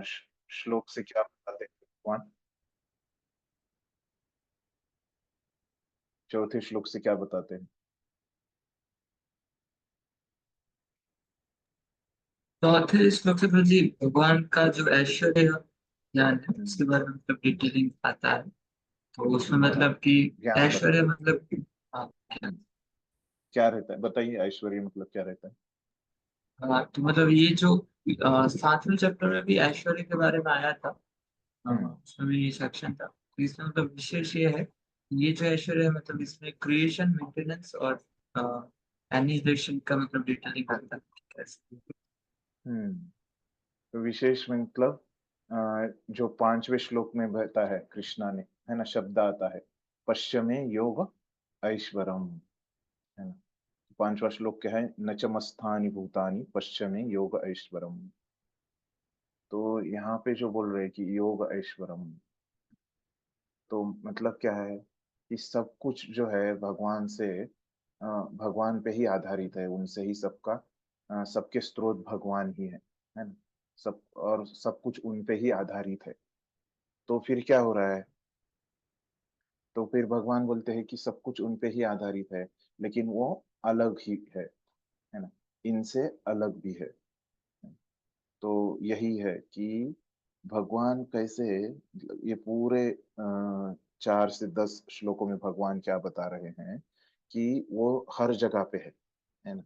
श्लोक से क्या बताते हैं भगवान? चौथे श्लोक से क्या बताते हैं? चौथे श्लोक से फिर जी भगवान का जो ऐश्वर्य है ज्ञान है हम्म, उसके बारे में मतलब डिटेलिंग आता है। तो उसमें मतलब कि ज्ञान ऐश्वर्य बताते हैं। मतलब कि हाँ क्या रहता है बताइए, ऐश्वर्य मतलब क्या रहता है? तो मतलब ये जो 7वें चैप्टर में भी ऐश्वर्य के बारे में आया था। हम्म। उसमें भी ये सेक्शन था तो इसमें मतलब विशेष ये है, ये जो ऐश्वर्य है मतलब इसमें क्रिएशन मेंटेनेंस और एनिमेशन का मतलब डिटेलिंग आता है कैसे। हम्म। तो विशेष मतलब जो 5वें श्लोक में बता है कृष्णा ने, है ना, शब्द आता है पश्चिमे योग ऐश्वरम, है ना। 5वां श्लोक क्या है? न च मस्थानि भूतानि पश्चिमे योग ऐश्वरम। तो यहाँ पे जो बोल रहे हैं कि योग ऐश्वरम, तो मतलब क्या है कि सब कुछ जो है भगवान से, भगवान पे ही आधारित है, उनसे ही सबका, सबके स्रोत भगवान ही है ना। सब और सब कुछ उन पे ही आधारित है। तो फिर क्या हो रहा है? तो फिर भगवान बोलते हैं कि सब कुछ उन पे ही आधारित है, लेकिन वो अलग ही है ना, इनसे अलग भी है। तो यही है कि भगवान कैसे, ये पूरे 4 से 10 श्लोकों में भगवान क्या बता रहे हैं कि वो हर जगह पे है ना,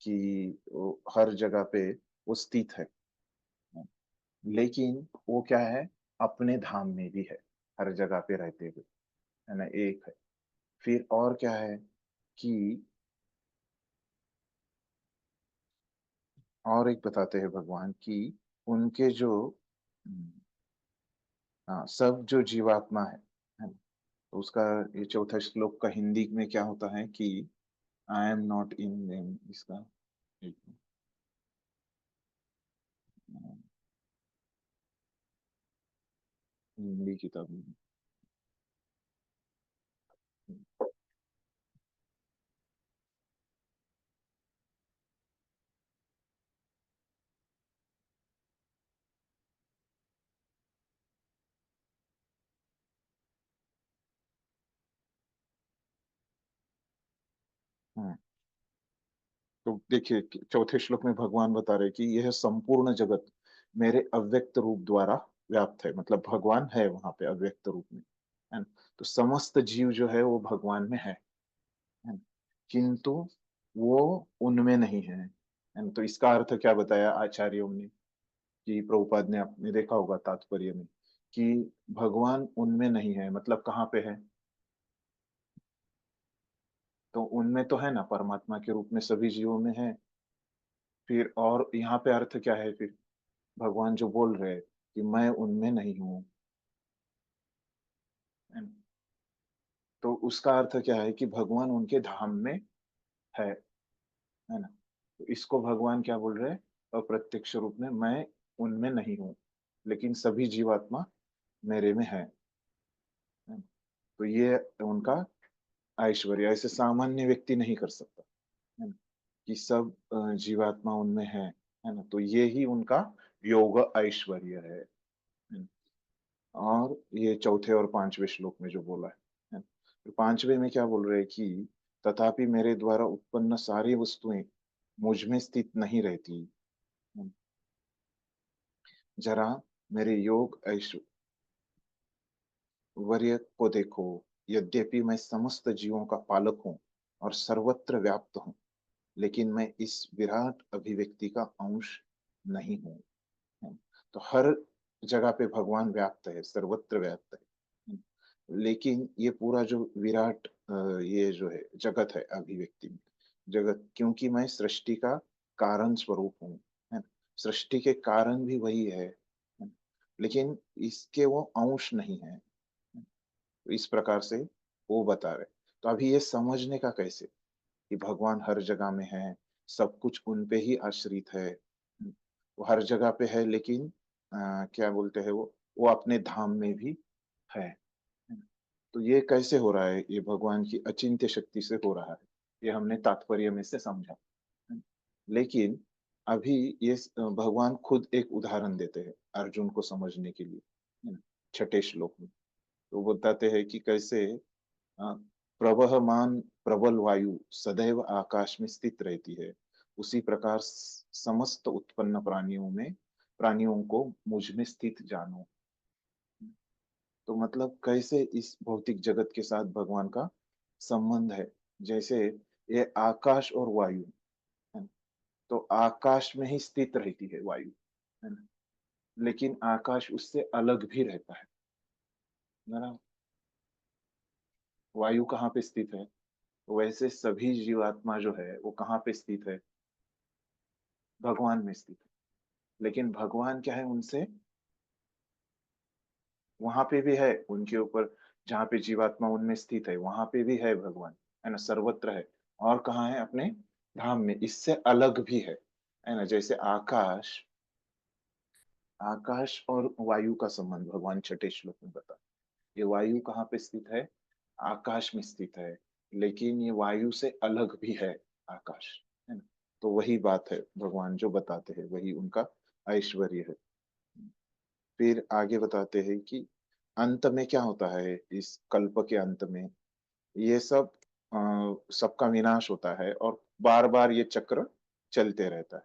कि वो हर जगह पे वो स्थित है। लेकिन वो क्या है? अपने धाम में भी है, हर जगह पे रहते हुए, है ना, एक है। फिर और क्या है कि और एक बताते हैं भगवान कि उनके जो, हाँ, सब जो जीवात्मा है ना, तो उसका ये चौथा श्लोक का हिंदी में क्या होता है कि I am not in them, इसका एक हिंदी किताब में। हम्म। तो देखिए कि चौथे श्लोक में भगवान बता रहे कि यह संपूर्ण जगत मेरे अव्यक्त रूप द्वारा व्याप्त है, मतलब भगवान है वहां पे अव्यक्त रूप में, है ना। तो समस्त जीव जो है वो भगवान में है ना? किंतु वो उनमें नहीं है ना। तो इसका अर्थ क्या बताया आचार्यों ने कि प्रभुपाद ने, आपने देखा होगा तात्पर्य में, कि भगवान उनमें नहीं है, मतलब कहाँ पे है? तो उनमें तो है ना, परमात्मा के रूप में सभी जीवों में है। फिर और यहाँ पे अर्थ क्या है फिर? भगवान जो बोल रहे हैं कि मैं उनमें नहीं हूँ, है ना? तो उसका अर्थ क्या है कि भगवान उनके धाम में है ना। तो इसको भगवान क्या बोल रहे हैं? अप्रत्यक्ष रूप में मैं उनमें नहीं हूँ, लेकिन सभी जीवात्मा मेरे में है ना? तो ये उनका ऐश्वर्य, ऐसे सामान्य व्यक्ति नहीं कर सकता, है ना, कि सब जीवात्मा उनमें है ना। तो ये ही उनका योग ऐश्वर्य है ना? और ये चौथे और 5वें श्लोक में जो बोला है ना? तो 5वें में क्या बोल रहे हैं कि तथापि मेरे द्वारा उत्पन्न सारी वस्तुएं मुझ में स्थित नहीं रहती, है ना? जरा मेरे योग ऐश्वर्य को देखो। यद्यपि मैं समस्त जीवों का पालक हूँ और सर्वत्र व्याप्त हूँ, लेकिन मैं इस विराट अभिव्यक्ति का अंश नहीं हूँ, है। तो हर जगह पे भगवान व्याप्त है, सर्वत्र व्याप्त है। लेकिन ये पूरा जो विराट ये जो है जगत है अभिव्यक्ति में, जगत, क्योंकि मैं सृष्टि का कारण स्वरूप हूँ, है ना। सृष्टि के कारण भी वही है। लेकिन इसके वो अंश नहीं है। तो इस प्रकार से वो बता रहे। तो अभी ये समझने का कैसे कि भगवान हर जगह में है, सब कुछ उन पे ही आश्रित है। वो हर जगह पे है, लेकिन क्या बोलते हैं वो अपने धाम में भी है। तो ये कैसे हो रहा है? ये भगवान की अचिंत्य शक्ति से हो रहा है। ये हमने तात्पर्य में से समझा। लेकिन अभी ये भगवान खुद एक उदाहरण देते हैं अर्जुन को समझने के लिए, है ना? छठे श्लोक में। तो वो बताते हैं कि कैसे अ, प्रवहमान प्रबल वायु सदैव आकाश में स्थित रहती है, उसी प्रकार समस्त उत्पन्न प्राणियों को मुझ में स्थित जानो। तो मतलब कैसे इस भौतिक जगत के साथ भगवान का संबंध है। जैसे ये आकाश और वायु, है ना? तो आकाश में ही स्थित रहती है वायु, है ना? लेकिन आकाश उससे अलग भी रहता है ना? वायु कहाँ पे स्थित है? वैसे सभी जीवात्मा जो है वो कहाँ पे स्थित है? भगवान में स्थित है। लेकिन भगवान क्या है उनसे, वहां पे भी है उनके ऊपर, जहाँ पे जीवात्मा उनमें स्थित है वहां पे भी है भगवान, है ना? सर्वत्र है। और कहाँ है? अपने धाम में। इससे अलग भी है ना? जैसे आकाश, आकाश और वायु का संबंध भगवान छठे श्लोक में बता, ये वायु कहाँ पे स्थित है? आकाश में स्थित है। लेकिन ये वायु से अलग भी है आकाश, है ना? तो वही बात है भगवान जो बताते हैं, वही उनका ऐश्वर्य है। फिर आगे बताते हैं कि अंत में क्या होता है, इस कल्प के अंत में ये सब सबका विनाश होता है और बार बार ये चक्र चलते रहता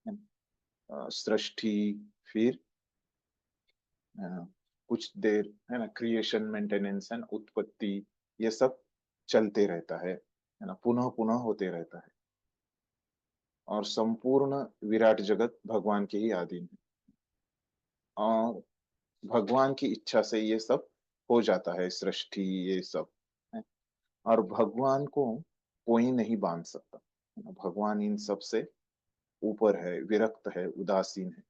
है ना? सृष्टि, फिर अ, कुछ देर, है ना, क्रिएशन, मेंटेनेंस एंड उत्पत्ति, ये सब चलते रहता है ना? पुनः पुनः होते रहता है। और संपूर्ण विराट जगत भगवान के ही अधीन है और भगवान की इच्छा से ये सब हो जाता है, सृष्टि ये सब, है? और भगवान को कोई नहीं बांध सकता, है ना? भगवान इन सब से ऊपर है, विरक्त है, उदासीन है।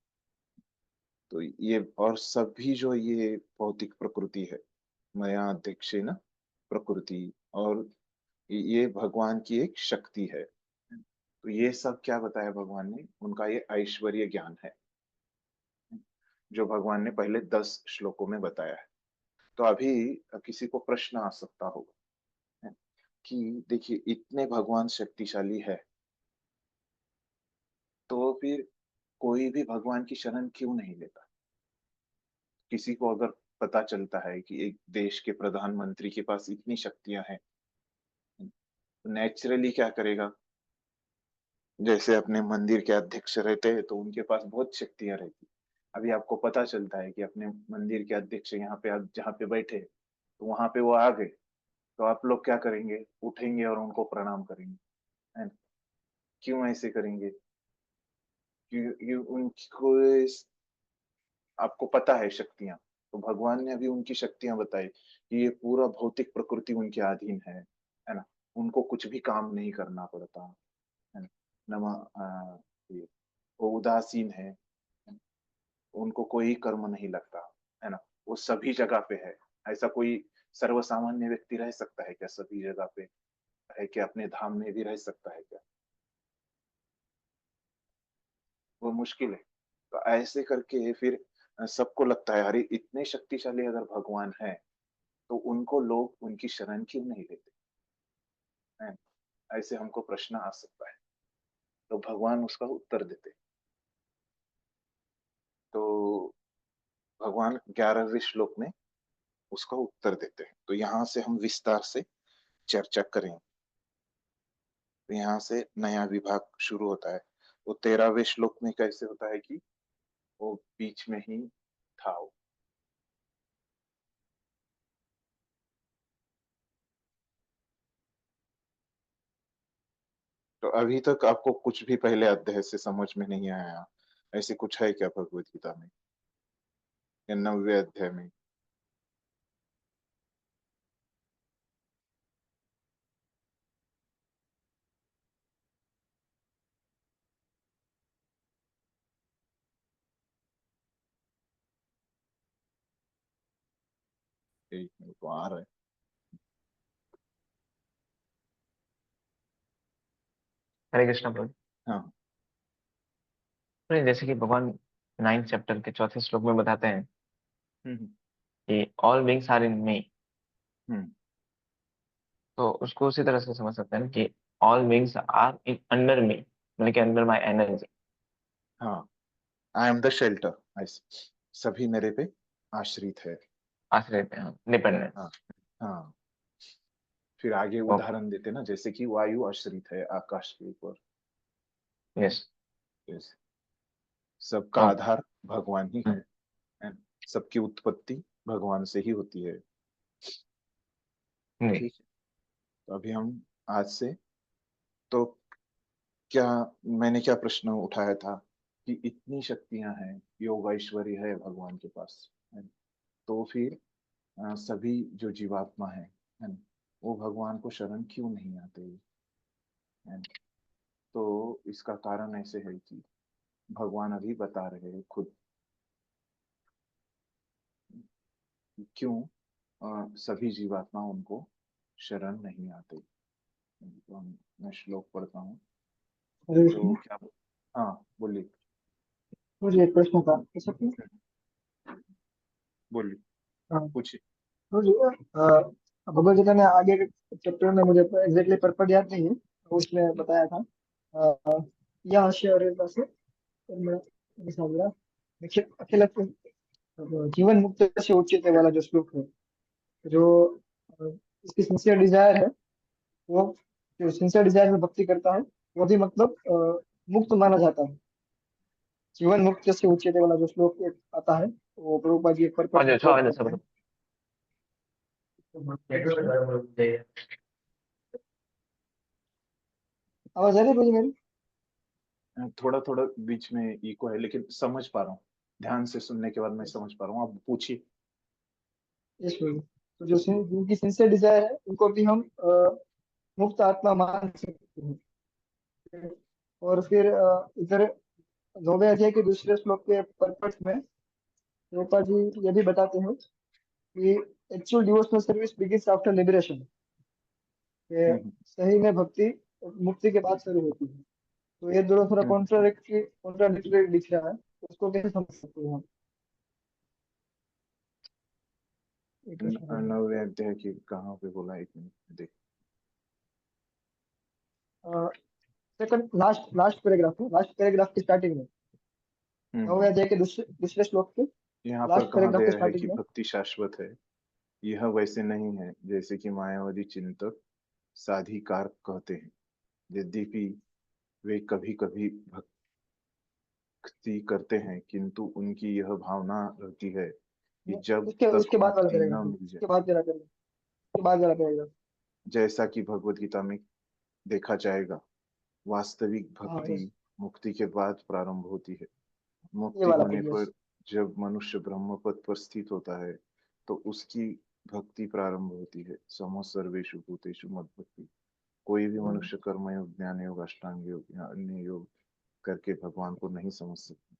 तो ये और सभी जो ये भौतिक प्रकृति है, मया अध्यक्षेन प्रकृति, और ये भगवान की एक शक्ति है। तो ये सब क्या बताया भगवान ने, उनका ये ऐश्वर्य ज्ञान है जो भगवान ने पहले 10 श्लोकों में बताया है। तो अभी किसी को प्रश्न आ सकता होगा, है, कि देखिए इतने भगवान शक्तिशाली है, तो फिर कोई भी भगवान की शरण क्यों नहीं लेता? किसी को अगर पता चलता है कि एक देश के प्रधानमंत्री के पास इतनी शक्तियां हैं, तो नेचुरली क्या करेगा? जैसे अपने मंदिर के अध्यक्ष रहते हैं तो उनके पास बहुत शक्तियां रहती। अभी आपको पता चलता है कि अपने मंदिर के अध्यक्ष यहाँ पे जहाँ पे बैठे हैं, तो वहां पे वो आ गए, तो आप लोग क्या करेंगे? उठेंगे और उनको प्रणाम करेंगे, है ना? क्यों ऐसे करेंगे? क्योंकि उनको आपको पता है शक्तियां, तो भगवान ने अभी उनकी शक्तियां बताई कि ये पूरा भौतिक प्रकृति उनके अधीन है ना? उनको कुछ भी काम नहीं करना पड़ता, है ना? नमा ये वो उदासीन है ना? उनको कोई कर्म नहीं लगता, है ना? वो सभी जगह पे है। ऐसा कोई सर्वसामान्य व्यक्ति रह सकता है क्या सभी जगह पे? है क्या अपने धाम में भी रह सकता है क्या? वो मुश्किल है। तो ऐसे करके फिर सबको लगता है अरे इतने शक्तिशाली अगर भगवान है, तो उनको लोग उनकी शरण क्यों नहीं लेते हैं? ऐसे हमको प्रश्न आ सकता है। तो भगवान उसका उत्तर देते। तो भगवान 11वें श्लोक में उसका उत्तर देते हैं। तो यहाँ से हम विस्तार से चर्चा करें। तो यहाँ से नया विभाग शुरू होता है। वो 13वें श्लोक में कैसे होता है कि वो बीच में ही था वो। तो अभी तक आपको कुछ भी पहले अध्याय से समझ में नहीं आया, ऐसे कुछ है क्या भगवत गीता में या 9वें अध्याय में? एक मेरे को आ रहा है। हरे कृष्णा प्रभु। हाँ। तो जैसे कि भगवान 9 चैप्टर के 4थे श्लोक में बताते हैं हम्म कि all beings are in me. हम्म तो उसको उसी तरह से समझ सकते हैं कि all beings are in under me, मतलब कि अंडर माय एनर्जी। हाँ, आई एम द शेल्टर, सभी मेरे पे आश्रित है। आश्रित है, डिपेंडेंट। हाँ हाँ, फिर आगे उदाहरण देते ना, जैसे कि वायु आश्रित है आकाश के ऊपर। यस। Yes. सबका आधार भगवान ही है, and सबकी उत्पत्ति भगवान से ही होती है। जी। ठीक है, तो अभी हम आज से, तो क्या मैंने क्या प्रश्न उठाया था कि इतनी शक्तियां हैं, योग ऐश्वर्य है भगवान के पास, है ना? तो फिर सभी जो जीवात्मा है ना, वो भगवान को शरण क्यों नहीं आते, है ना? तो इसका कारण ऐसे है कि भगवान अभी बता रहे हैं खुद क्यों सभी जीवात्मा उनको शरण नहीं आते। तो मैं श्लोक पढ़ता हूँ। हरे तो कृष्ण। क्या, हाँ बोलिए मुझे एक प्रश्न था, पूछ सकते हैं? बोलिए, हाँ, पूछिए। मुझे भगवद गीता में आगे के चैप्टर में मुझे एग्जैक्टली पर्पट याद नहीं है, तो उसमें बताया था यह आशय और से, तो मैं नहीं समझ रहा। देखिए, अखिल जीवन मुक्त से उच्चते वाला जो श्लोक है, जो अ, इसकी सिंसियर डिजायर है, वो जो सिंसियर डिजायर में भक्ति करता है, वो भी मतलब मुक्त माना जाता है। जीवन मुक्त से उच्चते वाला जो श्लोक एक आता है, वो प्रभुपाद जी एक पर्पट में कोट करते हैं। आवाज आ रही है मुझे मेरी? थोड़ा थोड़ा बीच में इको है, लेकिन समझ पा रहा हूँ, ध्यान से सुनने के बाद मैं समझ पा रहा हूँ। आप पूछिए। यस प्रभु। तो जो जिनकी सिंसियर डिजायर है, उनको भी हम मुक्त आत्मा मान सकते हैं। और फिर इधर 9वें अध्याय के दूसरे श्लोक के पर्पस में रूपा जी ये भी बताते हैं कि actual devotional service begins after liberation. Hmm, सही में भक्ति मुक्ति के बाद शुरू होती है। तो ये दोनों थोड़ा हम्म, कॉन्ट्राडिक्टरी दिख रहा है, तो उसको कैसे समझ सकते हैं हम? एक प्रश्न है। 9वें अध्याय की कहाँ पे बोला, एक मिनट देख। सेकंड लास्ट लास्ट पैराग्राफ है, लास्ट पैराग्राफ की स्टार्टिंग में, हम्म, 9वें अध्याय के दूसरे दूसरे श्लोक के यहाँ पर लास्ट कहाँ पैराग्राफ के दिया है स्टार्टिंग कि में। भक्ति शाश्वत है? यह वैसे नहीं है जैसे कि मायावादी चिंतक साधिकार कहते हैं। यद्यपि वे कभी कभी भक्ति करते हैं, किंतु उनकी यह भावना रहती है कि जब उसके तक उसके बाद वाला मुक्ति पैराग्राफ न है, मिल जाए, उसके बाद वाला पैराग्राफ, उसके बाद वाला पैराग्राफ। जैसा कि भगवत गीता में देखा जाएगा, वास्तविक हाँ भक्ति यस, मुक्ति के बाद प्रारंभ होती है। ये मुक्ति वाला होने है, यस। पर जब मनुष्य ब्रह्म पद पर स्थित होता है, तो उसकी भक्ति प्रारंभ होती है। समो सर्वेषु भूतेषु मद भक्ति। कोई भी मनुष्य कर्म योग, ज्ञान योग, अष्टांग योग या अन्य योग करके भगवान को नहीं समझ सकता।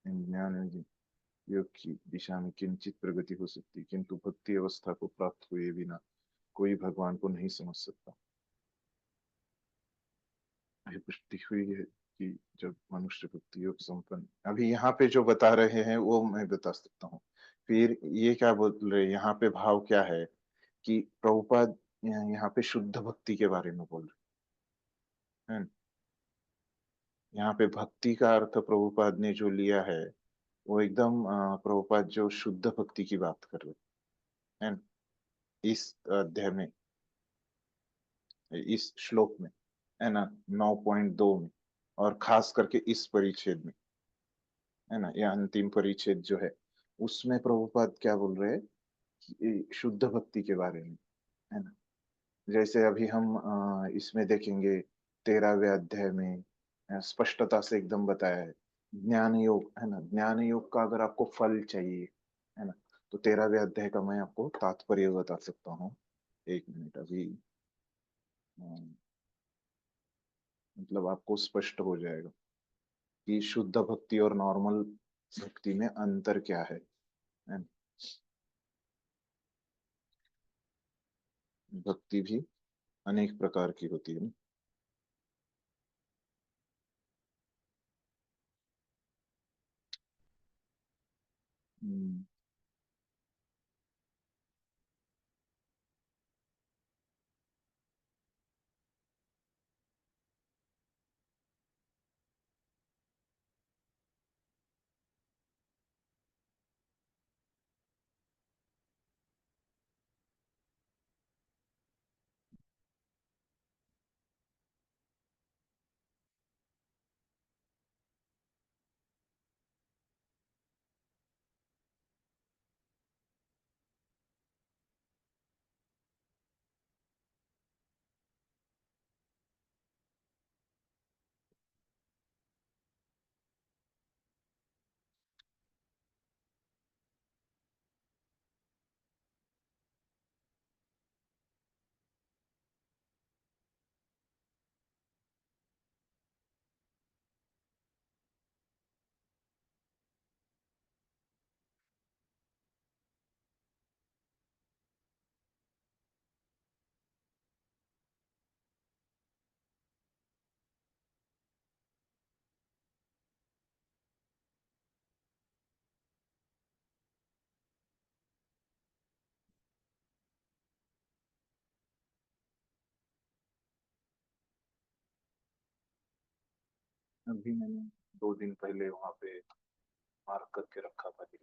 इन ज्ञान योग की दिशा में किंचित प्रगति हो सकती, किंतु भक्ति अवस्था को प्राप्त हुए बिना कोई भगवान को नहीं समझ सकता। ये पुष्टि हुई है कि जब मनुष्य भक्ति योग संपन्न, अभी यहाँ पे जो बता रहे हैं वो मैं बता सकता हूँ। फिर ये क्या बोल रहे हैं यहाँ पे, भाव क्या है कि प्रभुपाद यहाँ पे शुद्ध भक्ति के बारे में बोल रहे हैं। यहाँ पे भक्ति का अर्थ प्रभुपाद ने जो लिया है, वो एकदम प्रभुपाद जो शुद्ध भक्ति की बात कर रहे हैं इस अध्याय में, इस श्लोक में, है ना, 9.2 में, और खास करके इस परिच्छेद में, है ना, यह अंतिम परिच्छेद जो है, उसमें प्रभुपाद क्या बोल रहे हैं कि शुद्ध भक्ति के बारे में, है ना। जैसे अभी हम इसमें देखेंगे 13वें अध्याय में स्पष्टता से एकदम बताया है। ज्ञान योग, है ना, ज्ञान योग का अगर आपको फल चाहिए, है ना, तो 13वें अध्याय का मैं आपको तात्पर्य बता सकता हूँ। एक मिनट, अभी मतलब आपको स्पष्ट हो जाएगा कि शुद्ध भक्ति और नॉर्मल भक्ति में अंतर क्या है। ना? भक्ति भी अनेक प्रकार की होती है ना। हम्म, अभी मैंने 2 दिन पहले वहां पे मार्क करके रखा था कि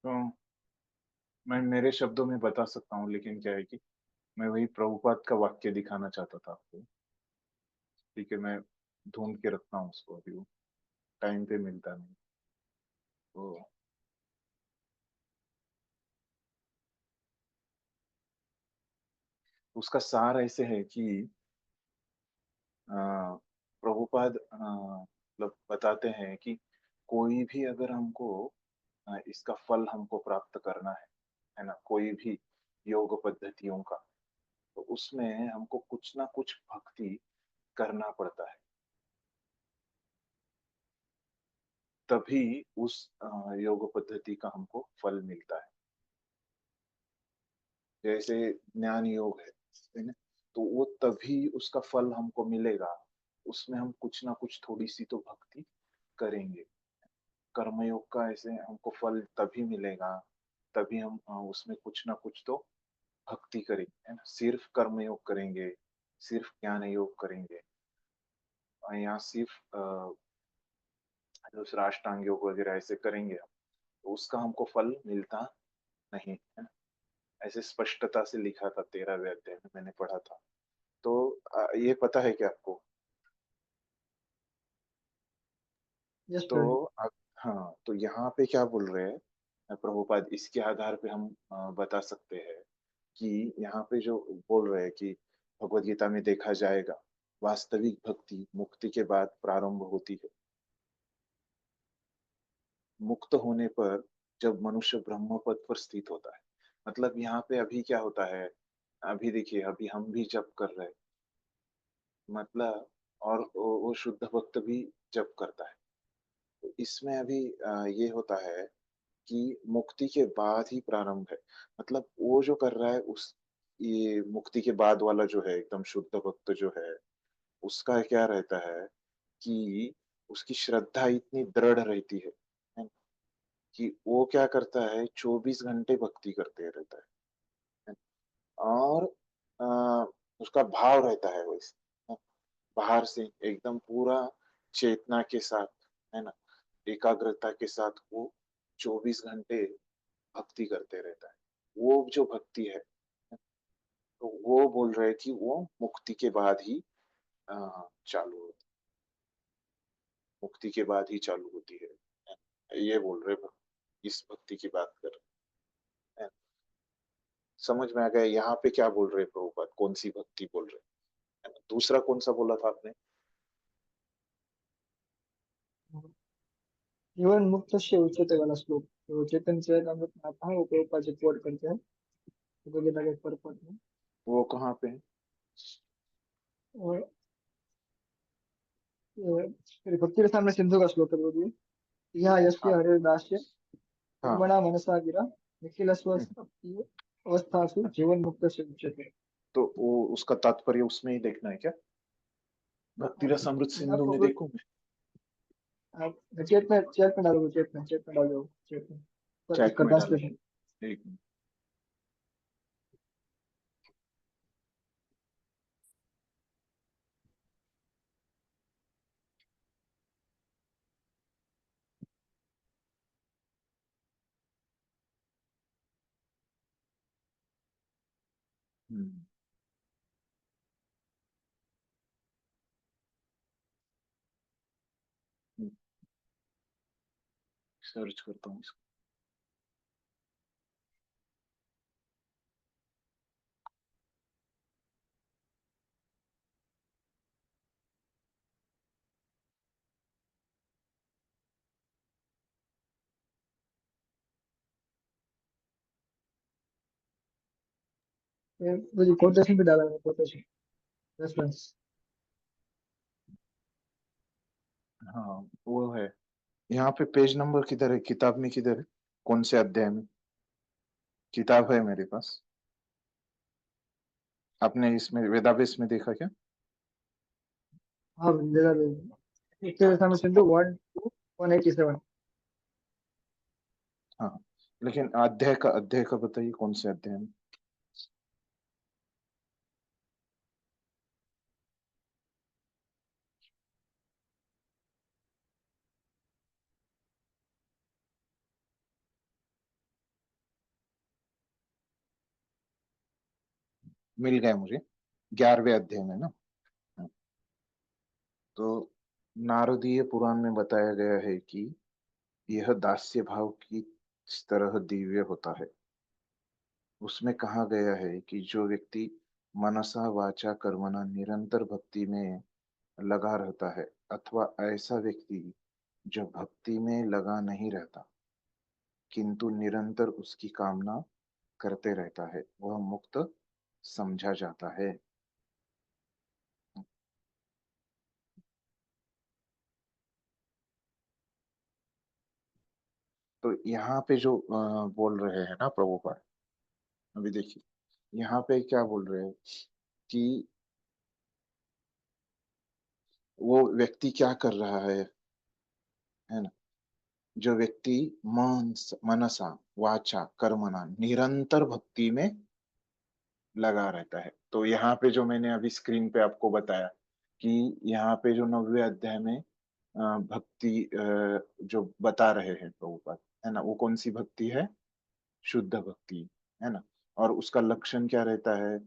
तो मैं मेरे शब्दों में बता सकता हूँ, लेकिन क्या है कि मैं वही प्रभुपाद का वाक्य दिखाना चाहता था आपको। ठीक है, मैं ढूंढ के रखता हूँ उसको, अभी वो टाइम पे मिलता नहीं। तो उसका सार ऐसे है कि अ, प्रभुपाद मतलब बताते हैं कि कोई भी अगर हमको इसका फल हमको प्राप्त करना है ना, कोई भी योग पद्धतियों का, तो उसमें हमको कुछ ना कुछ भक्ति करना पड़ता है, तभी उस योग पद्धति का हमको फल मिलता है। जैसे ज्ञान योग है ना, तो वो तभी उसका फल हमको मिलेगा, उसमें हम कुछ ना कुछ थोड़ी सी तो भक्ति करेंगे। कर्मयोग का ऐसे हमको फल तभी मिलेगा, तभी हम उसमें कुछ ना कुछ तो भक्ति करेंगे, है ना। सिर्फ कर्मयोग करेंगे, सिर्फ ज्ञान योग करेंगे, यहाँ सिर्फ दूसरा अष्टांग योग वगैरह ऐसे करेंगे हम, तो उसका हमको फल मिलता नहीं, है ना। ऐसे स्पष्टता से लिखा था 13वें अध्याय में, मैंने पढ़ा था। तो ये पता है क्या आपको? यस तो प्रभु। हाँ, तो यहाँ पे क्या बोल रहे हैं प्रभुपाद, इसके आधार पे हम बता सकते हैं कि यहाँ पे जो बोल रहे हैं कि भगवत गीता में देखा जाएगा, वास्तविक भक्ति मुक्ति के बाद प्रारंभ होती है। मुक्त होने पर जब मनुष्य ब्रह्म पद पर स्थित होता है, मतलब यहाँ पे अभी क्या होता है, अभी देखिए, अभी हम भी जप कर रहे हैं, मतलब, और वो शुद्ध भक्त भी जप करता है। तो इसमें अभी ये होता है कि मुक्ति के बाद ही प्रारंभ है, मतलब वो जो कर रहा है उस, ये मुक्ति के बाद वाला जो है एकदम शुद्ध भक्त जो है, उसका क्या रहता है कि उसकी श्रद्धा इतनी दृढ़ रहती है कि वो क्या करता है, 24 घंटे भक्ति करते रहता है। और आ, उसका भाव रहता है वैसे, बाहर से एकदम पूरा चेतना के साथ, है ना, एकाग्रता के साथ वो 24 घंटे भक्ति करते रहता है। वो जो भक्ति है, तो वो बोल रहे हैं कि वो मुक्ति के बाद ही चालू होती, मुक्ति के बाद ही चालू होती है, ये बोल रहे इस भक्ति की बात कर रहे हैं। समझ में आ गया यहाँ पे क्या बोल रहे प्रभुपाद, कौन सी भक्ति बोल रहे, है ना? दूसरा कौन सा बोला था आपने? जीवन मुक्त से उच्चते वाला श्लोक तो चेतन चरितामृत में आता है, वो प्रभुपाद जी कोट करते हैं भगवद गीता के परपट में। वो कहाँ पे है? और ये भक्ति रसायन में सिंधु का श्लोक है, बोलिए। यहाँ यस्य हाँ हरिदास्य हाँ। कर्मणा मनसा गिरा निखिल हम्म, अवस्थासु जीवन मुक्त से उच्यते। तो वो उसका तात्पर्य उसमें ही देखना है क्या? भक्ति आप रसामृत सिंधु आपको में देखूं मैं? आप चेट में डालोगे, चेट में डालो, चेट में पर चैट इसका में डालेंगे, ट्रांसलेशन। एक मिनट। हम्म, सर्च करता हूँ इसको। मुझे कोटेशन भी डाला है, कोटेशन रेफरेंस। हाँ वो है। यहाँ पे पेज नंबर किधर है, किताब में किधर है, कौन से अध्याय में? किताब है मेरे पास। आपने इसमें वेदाभ्यास में देखा क्या? हाँ मेरा भक्ति रसायन सिंधु 1 to 187। हाँ, लेकिन अध्याय का बताइए, कौन से अध्याय में? मिल गया मुझे, 11वें अध्याय में ना। हाँ, तो नारदीय पुराण में बताया गया है कि यह दास्य भाव की इस तरह दिव्य होता है। उसमें कहा गया है कि जो व्यक्ति मनसा वाचा कर्मणा निरंतर भक्ति में लगा रहता है, अथवा ऐसा व्यक्ति जो भक्ति में लगा नहीं रहता किंतु निरंतर उसकी कामना करते रहता है, वह मुक्त समझा जाता है। तो यहाँ पे जो बोल रहे हैं ना प्रभुपाद, अभी देखिए यहाँ पे क्या बोल रहे हैं कि वो व्यक्ति क्या कर रहा है ना? जो व्यक्ति मनसा वाचा कर्मणा निरंतर भक्ति में लगा रहता है। तो यहाँ पे जो मैंने अभी स्क्रीन पे आपको बताया कि यहाँ पे जो 9वें अध्याय में भक्ति जो बता रहे हैं प्रभुपाद, है ना, वो कौन सी भक्ति है? शुद्ध भक्ति, है ना। और उसका लक्षण क्या रहता है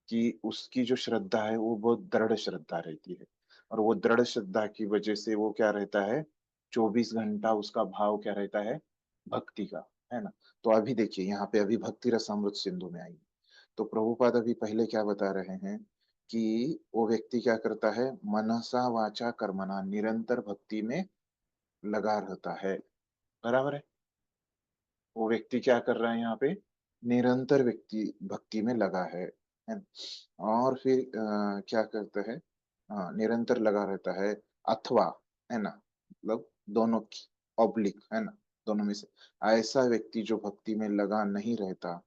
कि उसकी जो श्रद्धा है वो बहुत दृढ़ श्रद्धा रहती है, और वो दृढ़ श्रद्धा की वजह से वो क्या रहता है, 24 घंटा उसका भाव क्या रहता है, भक्ति का, है ना। तो अभी देखिए यहाँ पे अभी भक्ति रसामृत सिंधु में आई, तो प्रभुपाद अभी पहले क्या बता रहे हैं कि वो व्यक्ति क्या करता है, मनसा वाचा कर्मणा निरंतर भक्ति में लगा रहता है, बराबर है। वो व्यक्ति क्या कर रहा है यहाँ पे, निरंतर व्यक्ति भक्ति में लगा है ना? और फिर क्या करता है, निरंतर लगा रहता है, अथवा, है ना, मतलब दोनों की ऑब्लिक, है ना, दोनों में से ऐसा व्यक्ति जो भक्ति में लगा नहीं रहता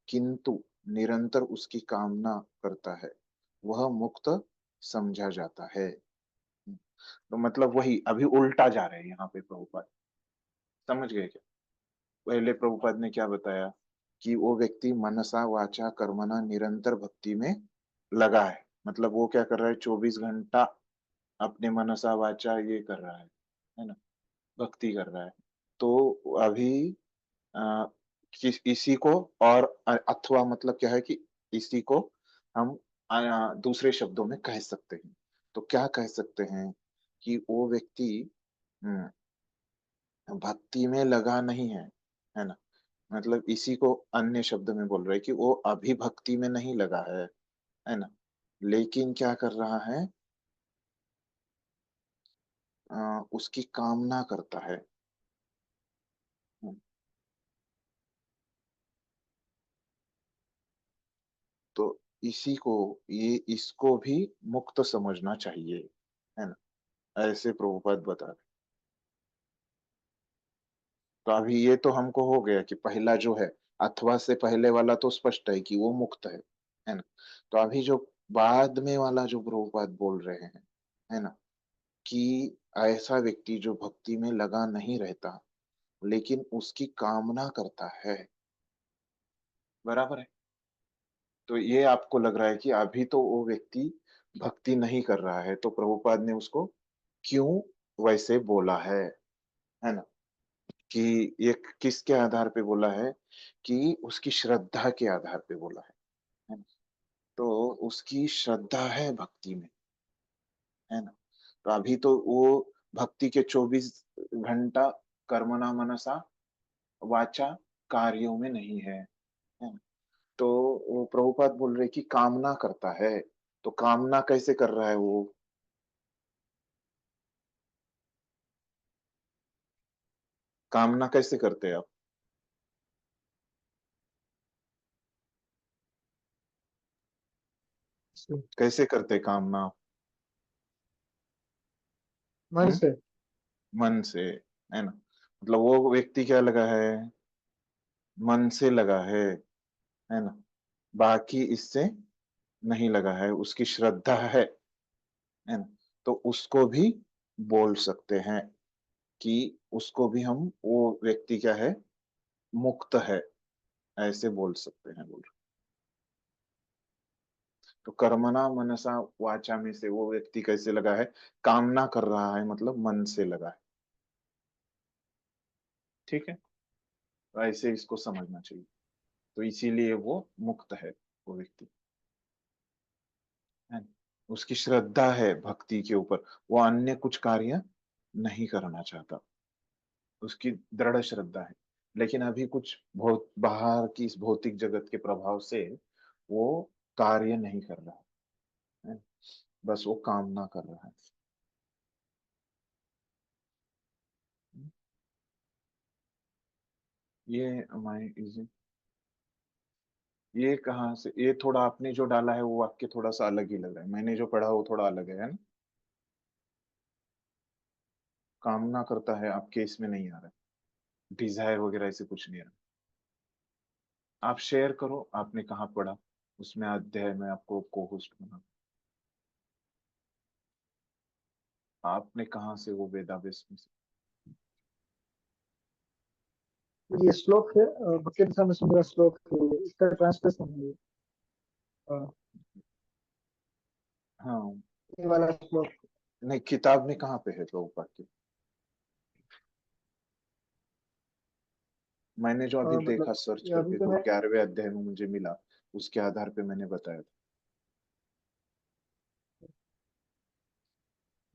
किंतु निरंतर उसकी कामना करता है, वह मुक्त समझा जाता है। तो मतलब वही अभी उल्टा जा रहे हैं यहाँ पे प्रभुपाद, समझ गए क्या? पहले प्रभुपाद ने क्या बताया कि वो व्यक्ति मनसा वाचा कर्मणा निरंतर भक्ति में लगा है, मतलब वो क्या कर रहा है, 24 घंटा अपने मनसा वाचा ये कर रहा है ना, भक्ति कर रहा है। तो अभी आ, इसी को, और अथवा मतलब क्या है कि इसी को हम दूसरे शब्दों में कह सकते हैं। तो क्या कह सकते हैं कि वो व्यक्ति भक्ति में लगा नहीं है ना, मतलब इसी को अन्य शब्द में बोल रहे हैं कि वो अभी भक्ति में नहीं लगा है ना, लेकिन क्या कर रहा है, उसकी कामना करता है। तो इसी को, ये इसको भी मुक्त समझना चाहिए, है ना, ऐसे प्रभुपाद बता रहे। तो अभी ये तो हमको हो गया कि पहला जो है अथवा से पहले वाला तो स्पष्ट है कि वो मुक्त है ना। तो अभी जो बाद में वाला जो प्रभुपाद बोल रहे हैं, है ना, कि ऐसा व्यक्ति जो भक्ति में लगा नहीं रहता लेकिन उसकी कामना करता है, बराबर है। तो ये आपको लग रहा है कि अभी तो वो व्यक्ति भक्ति नहीं कर रहा है, तो प्रभुपाद ने उसको क्यों वैसे बोला है ना, कि ये किसके आधार पे बोला है, कि उसकी श्रद्धा के आधार पे बोला है ना? तो उसकी श्रद्धा है भक्ति में, है ना। तो अभी तो वो भक्ति के 24 घंटा कर्मणा मनसा वाचा कार्यों में नहीं है ना। तो वो प्रभुपाद बोल रहे कि कामना करता है, तो कामना कैसे कर रहा है वो, कामना कैसे करते हैं आप, कैसे करते हैं कामना, मन हम्म? से। मन से, है ना। मतलब वो व्यक्ति क्या लगा है, मन से लगा है ना, बाकी इससे नहीं लगा है, उसकी श्रद्धा है ना। तो उसको भी बोल सकते हैं कि उसको भी हम, वो व्यक्ति क्या है, मुक्त है, ऐसे बोल सकते हैं, बोल। तो कर्मणा मनसा वाचा में से वो व्यक्ति कैसे लगा है, कामना कर रहा है, मतलब मन से लगा है। ठीक है, तो ऐसे इसको समझना चाहिए। तो इसीलिए वो मुक्त है, वो व्यक्ति, है ना? उसकी श्रद्धा है भक्ति के ऊपर, वो अन्य कुछ कार्य नहीं करना चाहता, उसकी दृढ़ श्रद्धा है। लेकिन अभी कुछ बहुत बाहर की इस भौतिक जगत के प्रभाव से वो कार्य नहीं कर रहा है, बस वो कामना कर रहा है। ये माई इज, ये कहाँ से, ये थोड़ा आपने जो डाला है वो वाक्य थोड़ा सा अलग ही लग रहा है, मैंने जो पढ़ा वो थोड़ा अलग है ना। कामना करता है आपके इसमें नहीं आ रहा है, डिजायर वगैरह ऐसे कुछ नहीं आ रहा। आप शेयर करो, आपने कहाँ पढ़ा, उसमें अध्याय में आपको को होस्ट बना, आपने कहाँ से वो वेदावेस में से। ये श्लोक है भक्ति रसामृत सुंदर श्लोक है, इसका ट्रांसलेशन है हाँ, ये वाला श्लोक। नहीं किताब में कहाँ पे है तो वाक्य, मैंने जो अभी मतलब देखा सर्च ये अभी करके तो तो मैं 11वें अध्याय में मुझे मिला, उसके आधार पे मैंने बताया था।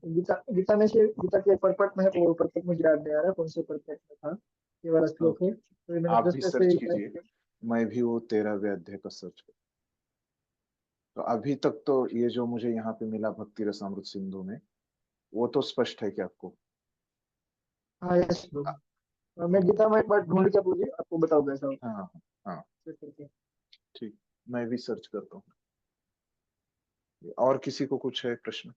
गीता गीता में से, गीता के परपट में है, वो परपट मुझे याद नहीं आ रहा कौन से परपट में था, ये वाला श्लोक है, ओके, तो ये मैंने आप भी जस्ट ऐसे सर्च ही टाइप कीजिए, किया। मैं भी वो 13वें अध्याय का सर्च कर। तो अभी तक तो ये जो मुझे यहाँ पे मिला भक्ति रसामृत सिंधु में, वो तो स्पष्ट है कि आपको। हाँ ये श्लोक मैं गीता में एक बार ढूंढ के पूछिए, आपको बताऊंगा ऐसा हाँ हाँ हाँ, करके। ठीक, मैं भी सर्च करता हूँ। और किसी को कुछ है प्रश्न?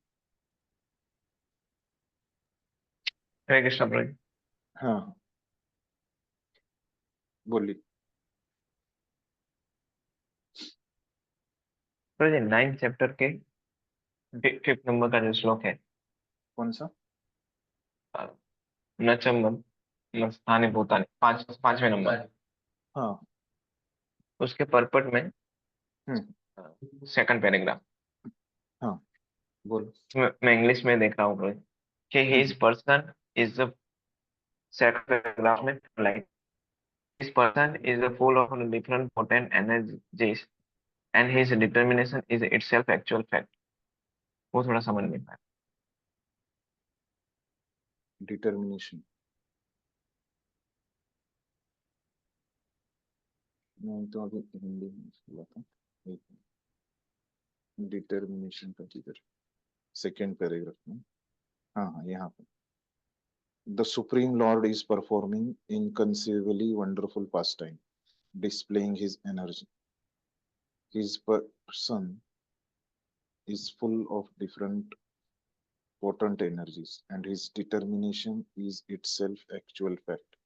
हरे कृष्ण प्रभु जी। हाँ हाँ, बोलिए। प्रभु जी 9th चैप्टर के 5th नंबर का जो श्लोक है, कौन सा? न च स्थाने भूतानि, 5वें नंबर, हाँ, उसके परपट में हम्म, सेकंड पैराग्राफ, हाँ, बोलो। मैं इंग्लिश में देख रहा हूँ प्रभु जी, कि hmm, his person is the, second paragraph में like, his person is the full of different potent energies and his determination is itself actual fact. वो थोड़ा समझ नहीं पाया। डिटर्मिनेशन, नहीं तो अभी हिंदी में बोला था। डिटर्मिनेशन का किधर, सेकेंड पैराग्राफ में, हाँ हाँ यहाँ पे, the supreme lord is performing inconceivably wonderful pastime, displaying his energy. His person is full of different potent energies, and his determination is itself actual fact.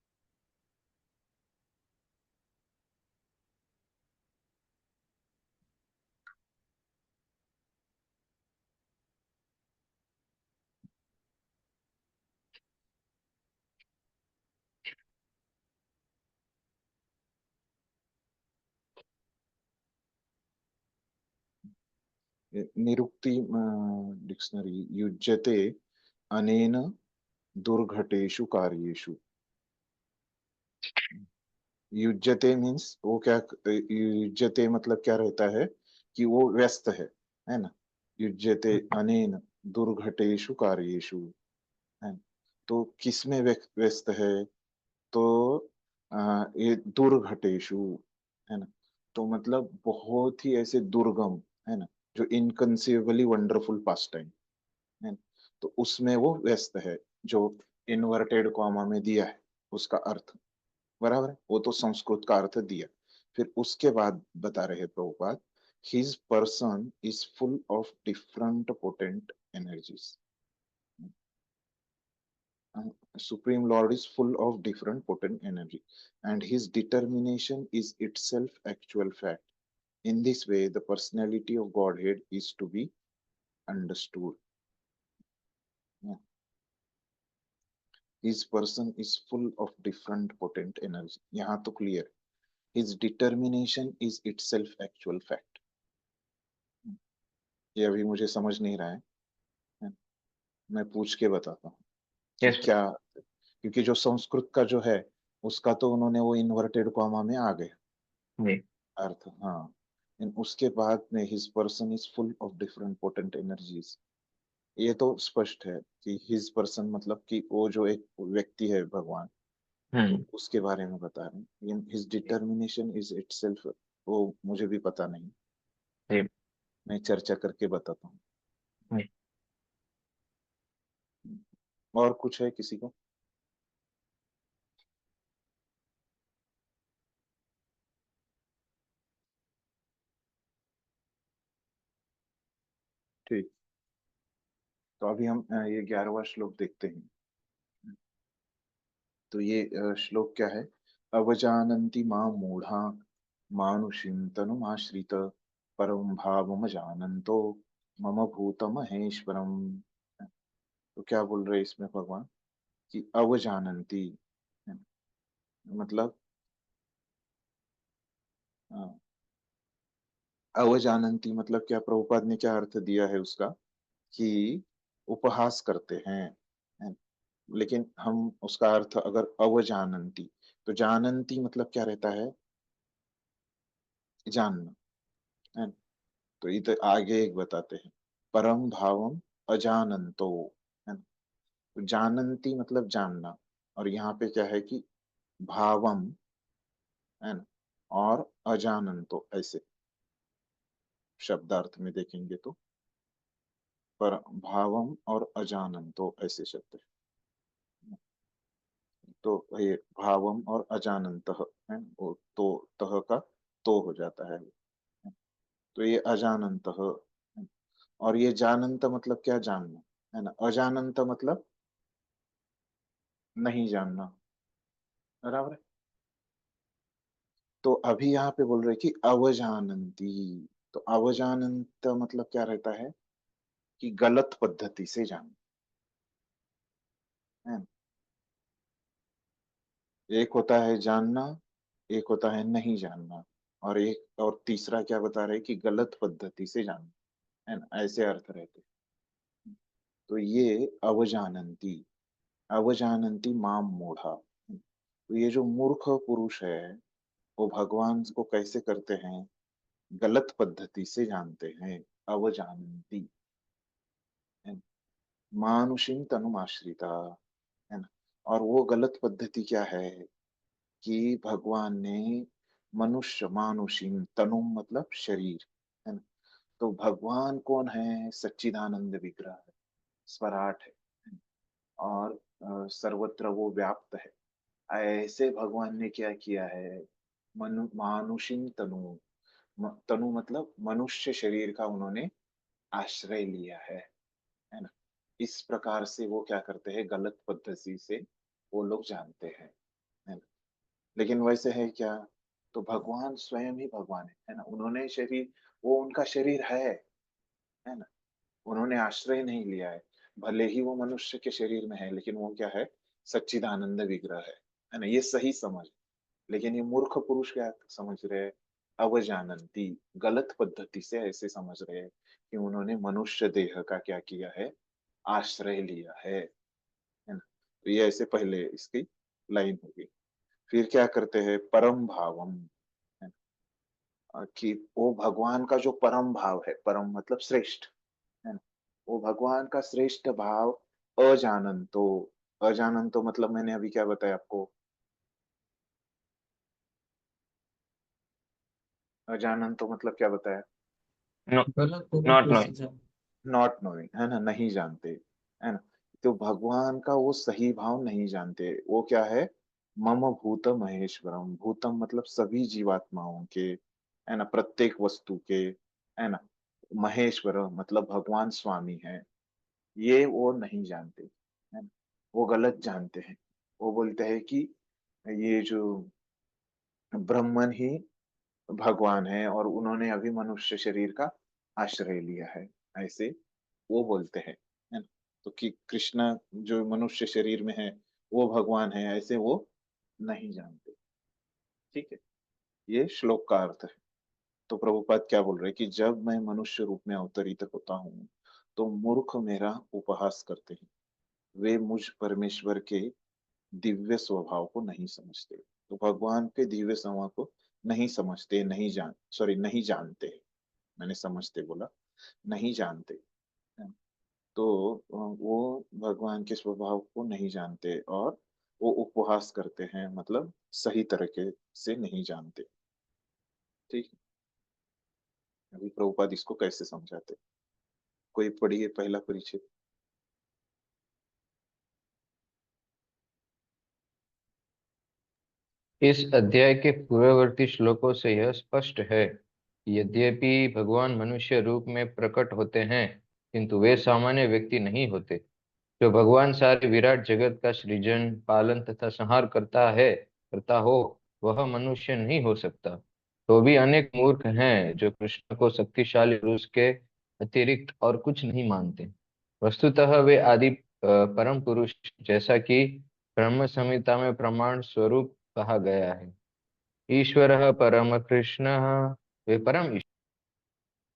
निरुक्ति डिक्शनरी, युज्यते अनेन दुर्घटेषु कार्येषु। युज्यते मीन्स वो क्या, युज्यते मतलब क्या रहता है कि वो व्यस्त है ना। युज्यते अनेन दुर्घटेषु कार्येषु, है। तो किसमें व्यस्त है, तो ये दुर्घटेशु, है ना। तो मतलब बहुत ही ऐसे दुर्गम, है ना, जो इनकंसीवेबली वंडरफुल पास टाइम है ना, तो उसमें वो व्यस्त है, जो इन्वर्टेड कॉमा में दिया है उसका अर्थ, बराबर है, वो तो संस्कृत का अर्थ दिया। फिर उसके बाद बता रहे हैं Prabhupada, his person is full of different potent energies. Supreme Lord is full of different potent energy, and his determination is itself actual fact. In this way, the personality of Godhead is to be understood. Yeah. His person is full of different potent energy. यहाँ तो clear. His determination is itself actual fact. ये अभी मुझे समझ नहीं रहा है, मैं पूछ के बताता हूँ कि Yes, क्या, क्योंकि जो संस्कृत का जो है उसका तो उन्होंने वो इन्वर्टेड कॉमा में आ गए जी, अर्थ, हाँ। उसके बाद में his person is full of different potent energies, ये तो स्पष्ट है कि हिज पर्सन मतलब कि वो जो एक व्यक्ति है भगवान, तो उसके बारे में बता रहे हैं। हिज डिटर्मिनेशन इज इटसेल्फ, वो मुझे भी पता नहीं, जी, मैं चर्चा करके बताता हूँ। जी। और कुछ है किसी को? ठीक, तो अभी हम ये 11वां श्लोक देखते हैं। तो ये श्लोक क्या है, अवजानन्ति मां मूढ़ा मानुषीं तनुमाश्रित परम भावम जानन्तो मम भूत महेश्वरम। तो क्या बोल रहे हैं इसमें भगवान कि अवजानन्ति, मतलब अ, अवजानन्ति मतलब क्या, प्रभुपाद ने क्या अर्थ दिया है उसका कि उपहास करते हैं, है। लेकिन हम उसका अर्थ अगर अवजानन्ति, तो जानन्ति मतलब क्या रहता है, जानना, है। तो इधर आगे एक बताते हैं, परम भावम अजानंतो, है ना। तो जानंती मतलब जानना, और यहाँ पे क्या है कि भावम, है ना, और अजानंतो, ऐसे शब्दार्थ में देखेंगे तो पर भावम और अजानंतो ऐसे शब्द है। तो ये भावम और अजानंत है, वो तो तह का तो हो जाता है, तो ये अजानंत, और ये जानंत मतलब क्या, जानना, है ना। अजानंत मतलब नहीं जानना, बराबर है। तो अभी यहाँ पे बोल रहे कि अवजानंती, तो अवजानंत मतलब क्या रहता है कि गलत पद्धति से जानना, है। एक होता है जानना, एक होता है नहीं जानना, और एक और तीसरा क्या बता रहे कि गलत पद्धति से जानना, है ना, ऐसे अर्थ रहते। तो ये अवजानंती, अवजानंती माम मूढ़ा, तो ये जो मूर्ख पुरुष है वो भगवान को कैसे करते हैं, गलत पद्धति से जानते हैं, अवजानंती, है ना। मानुषिम तनुमाश्रिता, है ना। और वो गलत पद्धति क्या है कि भगवान ने मनुष्य मानुषीम, तनु मतलब शरीर, है ना। तो भगवान कौन है? सच्चिदानंद विग्रह है, स्वराट है, और सर्वत्र वो व्याप्त है। ऐसे भगवान ने क्या किया है? मानुषिम तनु, तनु मतलब मनुष्य शरीर का उन्होंने आश्रय लिया है ना। इस प्रकार से वो क्या करते हैं? गलत पद्धति से वो लोग जानते हैं, है ना। लेकिन वैसे है क्या? तो भगवान स्वयं ही भगवान है ना। उन्होंने शरीर, वो उनका शरीर है ना। उन्होंने आश्रय नहीं लिया है। भले ही वो मनुष्य के शरीर में है, लेकिन वो क्या है? सच्चिदानंद विग्रह है ना। ये सही समझ। लेकिन ये मूर्ख पुरुष क्या समझ रहे हैं? अवजानंती, गलत पद्धति से ऐसे समझ रहे हैं कि उन्होंने मनुष्य देह का क्या किया है? आश्रय लिया है ना। तो ये ऐसे पहले इसकी लाइन होगी। फिर क्या करते हैं? परम भावम, है ना। कि वो भगवान का जो परम भाव है, परम मतलब श्रेष्ठ, है ना। वो भगवान का श्रेष्ठ भाव अजानंतो, अजानंतो मतलब मैंने अभी क्या बताया आपको? अजानंतो मतलब क्या बताया? No, गलत not तरीके से knowing. जान। नॉट नोइंग, है ना, नहीं जानते, है ना। तो भगवान का वो सही भाव नहीं जानते। वो क्या है? मम भूत महेश्वरम, भूतम मतलब सभी जीवात्माओं के, है ना, प्रत्येक वस्तु के, है ना। महेश्वर मतलब भगवान स्वामी है। ये वो नहीं जानते, है ना। वो गलत जानते हैं। वो बोलते हैं कि ये जो ब्रह्मन ही भगवान है और उन्होंने अभी मनुष्य शरीर का आश्रय लिया है, ऐसे वो बोलते हैं, है ना। तो कि कृष्णा जो मनुष्य शरीर में है वो भगवान है, ऐसे वो नहीं जानते। ठीक है, ये श्लोक का अर्थ है। तो प्रभुपाद क्या बोल रहे हैं कि जब मैं मनुष्य रूप में अवतरित होता हूँ तो मूर्ख मेरा उपहास करते हैं। वे मुझ परमेश्वर के दिव्य स्वभाव को नहीं समझते। तो भगवान के दिव्य स्वभाव को नहीं समझते, नहीं जान सॉरी नहीं जानते। मैंने समझते बोला, नहीं जानते, है। तो वो भगवान के स्वभाव को नहीं जानते और वो उपहास करते हैं, मतलब सही तरीके से नहीं जानते। ठीक है। अभी प्रभुपाद इसको कैसे समझाते? कोई पढ़िए पहला परिचय। इस अध्याय के पूर्ववर्ती श्लोकों से यह स्पष्ट है, यद्यपि भगवान मनुष्य रूप में प्रकट होते हैं, किंतु वे सामान्य व्यक्ति नहीं होते। जो भगवान सारे विराट जगत का सृजन, पालन तथा संहार करता हो, वह मनुष्य नहीं हो सकता। तो भी अनेक मूर्ख हैं जो कृष्ण को शक्तिशाली पुरुष के अतिरिक्त और कुछ नहीं मानते। वस्तुतः वे आदि परम पुरुष, जैसा कि ब्रह्म संहिता में प्रमाण स्वरूप कहा गया है। ईश्वर परम कृष्ण, वे परम ईश्वर।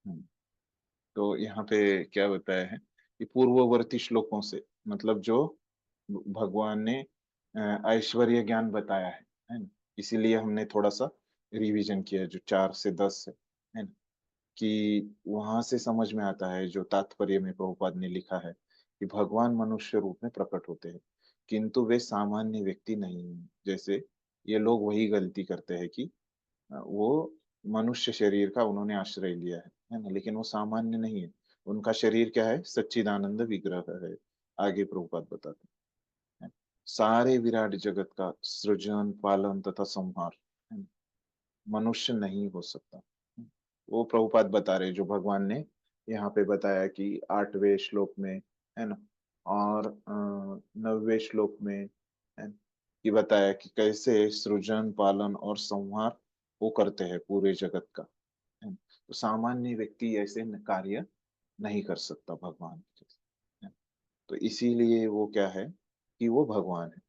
हम्म, तो यहाँ पे क्या बताया है कि पूर्ववर्ती श्लोकों से, मतलब जो भगवान ने ऐश्वर्य ज्ञान बताया है ना। इसीलिए हमने थोड़ा सा रिवीजन किया, जो 4 से 10 है ना। कि वहां से समझ में आता है, जो तात्पर्य में प्रभुपाद ने लिखा है कि भगवान मनुष्य रूप में प्रकट होते हैं, किंतु वे सामान्य व्यक्ति नहीं हैं। जैसे ये लोग वही गलती करते हैं कि वो मनुष्य शरीर का उन्होंने आश्रय लिया है ना, लेकिन वो सामान्य नहीं है। उनका शरीर क्या है? सच्चिदानंद विग्रह है। आगे प्रभुपाद बताते हैं। सारे विराट जगत का सृजन, पालन तथा संहार, है ना, मनुष्य नहीं हो सकता। वो प्रभुपाद बता रहे जो भगवान ने यहाँ पे बताया कि 8वें श्लोक में, है ना, और 9वें श्लोक में, है ना, कि बताया कि कैसे सृजन, पालन और संहार वो करते हैं पूरे जगत का, है ना। तो सामान्य व्यक्ति ऐसे कार्य नहीं कर सकता भगवान के जैसे, है ना। तो इसीलिए वो क्या है कि वो भगवान है।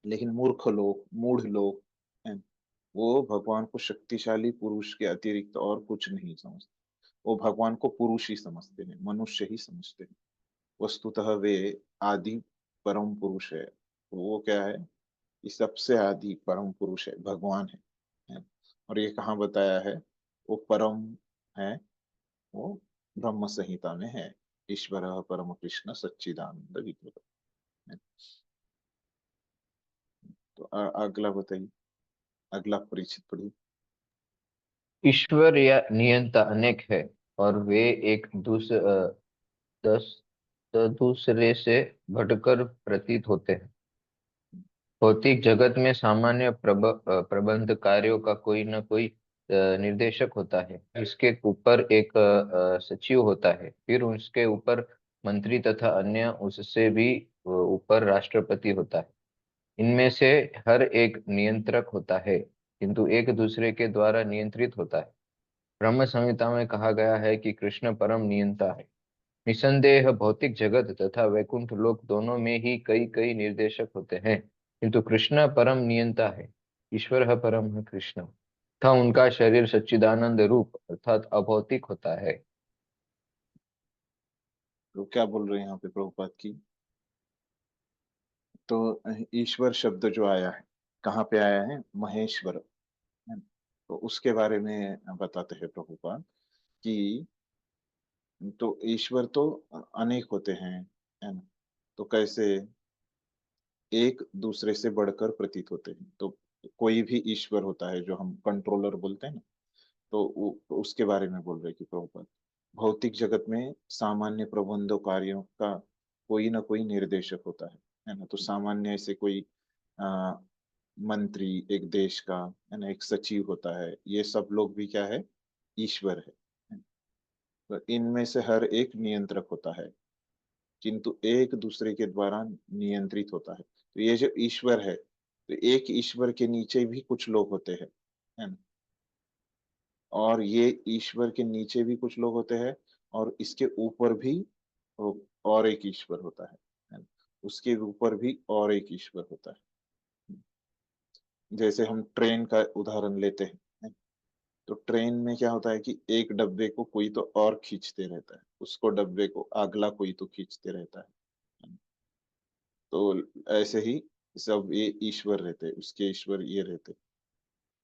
लेकिन मूर्ख लोग, मूढ़ लोग हैं, वो भगवान को शक्तिशाली पुरुष के अतिरिक्त और कुछ नहीं समझते। वो भगवान को पुरुष ही समझते हैं, मनुष्य ही समझते हैं। वस्तुतः वे आदि परम पुरुष है। तो वो क्या है? ये सबसे आदि परम पुरुष है, भगवान है। और ये कहाँ बताया है? वो परम है, वो ब्रह्म संहिता में है। ईश्वर परम कृष्ण सच्चिदानंद विग्रह है। तो अगला बताइए, अगला परिचित पढ़िए। ईश्वर या नियंता अनेक है और वे एक दूसरे से बढ़कर प्रतीत होते हैं। भौतिक जगत में सामान्य प्रबंध कार्यों का कोई न कोई निर्देशक होता है। इसके ऊपर एक सचिव होता है, फिर उसके ऊपर मंत्री तथा अन्य, उससे भी ऊपर राष्ट्रपति होता है। इनमें से हर एक नियंत्रक होता है, किंतु एक दूसरे के द्वारा नियंत्रित होता है। ब्रह्म संहिता में कहा गया है कि कृष्ण परम नियंता है। निसंदेह भौतिक जगत तथा वैकुंठ लोक दोनों में ही कई कई निर्देशक होते हैं, किंतु कृष्ण परम नियंता है। ईश्वर परम है कृष्ण तथा उनका शरीर सच्चिदानंद रूप अर्थात अभौतिक होता है। तो क्या बोल रहे हैं यहाँ पे प्रभुपाद की? तो ईश्वर शब्द जो आया है, कहाँ पे आया है? महेश्वर, है ना? तो उसके बारे में बताते हैं प्रभुपाद कि तो ईश्वर तो अनेक होते हैं, है ना? तो कैसे एक दूसरे से बढ़कर प्रतीत होते हैं। तो कोई भी ईश्वर होता है जो हम कंट्रोलर बोलते हैं ना, तो उसके बारे में बोल रहे कि प्रभुपाद भौतिक जगत में सामान्य प्रबंधों कार्यों का कोई ना कोई निर्देशक होता है ना? तो सामान्य ऐसे कोई आ, मंत्री एक देश का, है ना, एक सचिव होता है, ये सब लोग भी क्या है? ईश्वर है। तो इनमें से हर एक नियंत्रक होता है, किंतु एक दूसरे के द्वारा नियंत्रित होता है। तो ये जो ईश्वर है, तो एक ईश्वर के नीचे भी कुछ लोग होते हैं, है ना? और ये ईश्वर के नीचे भी कुछ लोग होते हैं, और इसके ऊपर भी और एक ईश्वर होता है ना? उसके ऊपर भी और एक ईश्वर होता है। जैसे हम ट्रेन का उदाहरण लेते हैं, तो ट्रेन में क्या होता है कि एक डब्बे को कोई तो और खींचते रहता है, उसको डब्बे को अगला कोई तो खींचते रहता है। तो ऐसे ही सब ये ईश्वर रहते, उसके ईश्वर ये रहते,